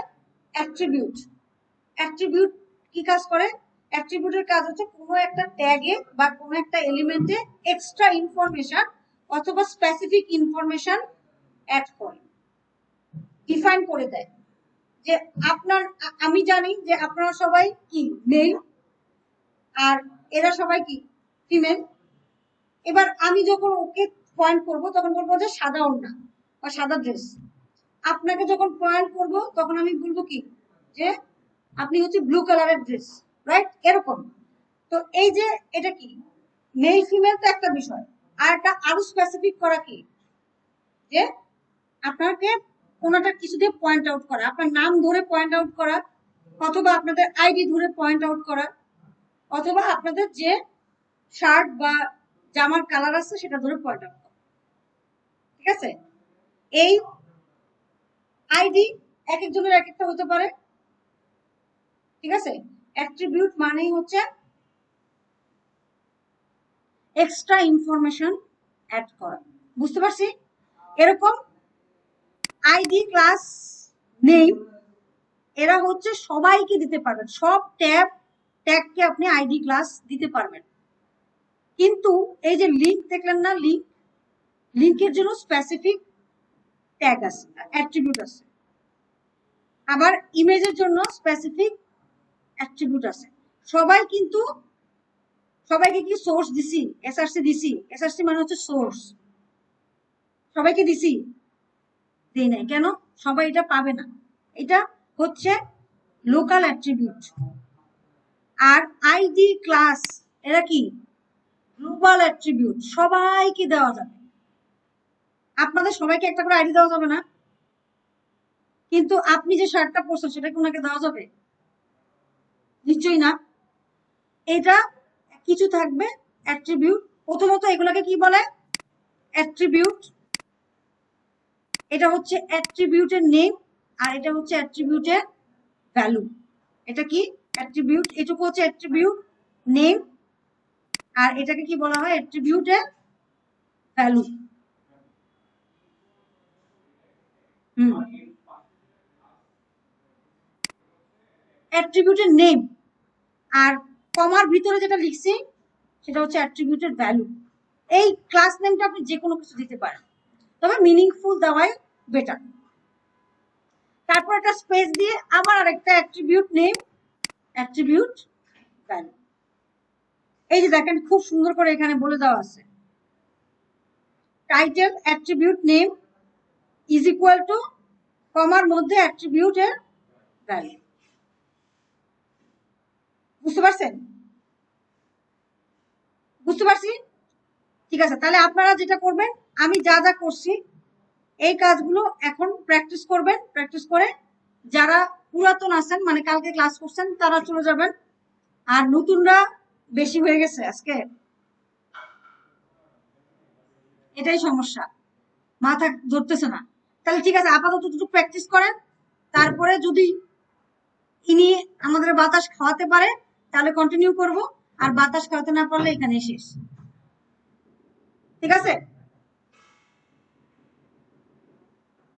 অ্যাট্রিবিউট। অ্যাট্রিবিউট কি কাজ করে? অ্যাট্রিবিউটের কাজ হচ্ছে কোনো একটা ট্যাগে বা কোনো একটা এলিমেন্টে এক্সট্রা ইনফরমেশন অথবা স্পেসিফিক ইনফরমেশন অ্যাড করে, ডিফাইন করে দেয়। যে আপনার, আমি জানি যে আপনারা সবাই কি মেল আর এরা সবাই কি ফিমেল। এবার আমি যখন ওকে পয়েন্ট করব তখন বলবো যে সাদা ওড়না বা সাদা ড্রেস। আপনাকে যখন পয়েন্ট করব তখন আমি বলবো কি যে আপনি হচ্ছে ব্লু কালারের ড্রেস, রাইট? এরকম। তো এই যে এটা কি মেল ফিমেল তো একটা বিষয়, আর একটা আরো স্পেসিফিক করা কি যে আপনাকে কোনোটা কিছু দিয়ে পয়েন্ট আউট করা, আপনার নাম ধরে পয়েন্ট আউট করা, অথবা আপনাদের আইডি ধরে পয়েন্ট আউট করা, অথবা আপনাদের যে শার্ট বা জামার কালার আছে সেটা ধরে পয়েন্ট আউট করা। ঠিক আছে? এই আইডি এক একজনের এক একটা হতে পারে। ঠিক আছে? অ্যাট্রিবিউট মানেই হচ্ছে এক্সট্রা ইনফরমেশন অ্যাড করা। বুঝতে পারছি? এরকম আইডি, ক্লাস, নেম এরা হচ্ছে সবাইকে দিতে পারবেন, সব ট্যাগকে আপনি আইডি ক্লাস দিতে পারবেন। কিন্তু এই যে লিঙ্ক দেখলেন না, লিঙ্কের জন্য স্পেসিফিক ট্যাগ আছে, অ্যাট্রিবিউট আছে। আবার ইমেজের জন্য স্পেসিফিক অ্যাট্রিবিউট আছে। সবাই কিন্তু সবাইকে কি সোর্স দিছি, এসআরসি দিছি? এসআরসি মানে হচ্ছে সোর্স। সবাইকে দিছি? দেই নাই। কেন? সবাই এটা পাবে না। এটা হচ্ছে লোকাল অ্যাট্রিবিউট। আর আইডি, ক্লাস এরা কি গ্লোবাল অ্যাট্রিবিউট, সবাইকে দেওয়া যাবে। আপনাদের সবাইকে একটা করে আইডি দেওয়া যাবে না, কিন্তু আপনি যে শার্টটা পরছেন সেটা কি ওনাকে দেওয়া যাবে? নিশ্চয়ই না। এটা কিছু থাকবে অ্যাট্রিবিউট। প্রথমত এগুলোকে কি বলে? অ্যাট্রিবিউট। এটা হচ্ছে অ্যাট্রিবিউটের নেম, আর এটা হচ্ছে অ্যাট্রিবিউটের ভ্যালু। এটা কি অ্যাট্রিবিউট, এটুকু হচ্ছে অ্যাট্রিবিউট নেম, আর এটাকে কি বলা হয়? অ্যাট্রিবিউটের ভ্যালু। অ্যাট্রিবিউটের নেম আর কমার ভিতরে যেটা লিখছি সেটা হচ্ছে অ্যাট্রিবিউটের ভ্যালু। এই ক্লাস নেমটা আপনি যে কোনো কিছু দিতে পারেন, তবে মিনিংফুল দেওয়াই বেটার। তারপর একটা স্পেস দিয়ে আবার আরেকটা অ্যাট্রিবিউট নেম, অ্যাট্রিবিউট ভ্যালু। এই যে দেখেন খুব সুন্দর করে এখানে বলে দেওয়া আছে, title attribute name is equal to কমার মধ্যে অ্যাট্রিবিউটের ভ্যালু। বুঝতে পারছেন? বুঝতে পারছি? ঠিক আছে, তাহলে আপনারা যেটা করবেন, আমি যা যা করছি এই কাজগুলো এখন প্র্যাকটিস করবেন। প্র্যাকটিস করে যারা পুরাতন আছেন, মানে কালকে ক্লাস করছেন, তারা চলে যাবেন। আর নতুনরা বেশি হয়ে গেছে আজকে, এটাই সমস্যা, মাথা ধরতেছে না। তাহলে ঠিক আছে, আপাতত একটু প্র্যাকটিস করেন। তারপরে যদি ইনি আমাদের বাতাস খাওয়াতে পারে তাহলে কন্টিনিউ করব, আর বাতাস খাওয়াতে না পারলে এখানে শেষ। ঠিক আছে?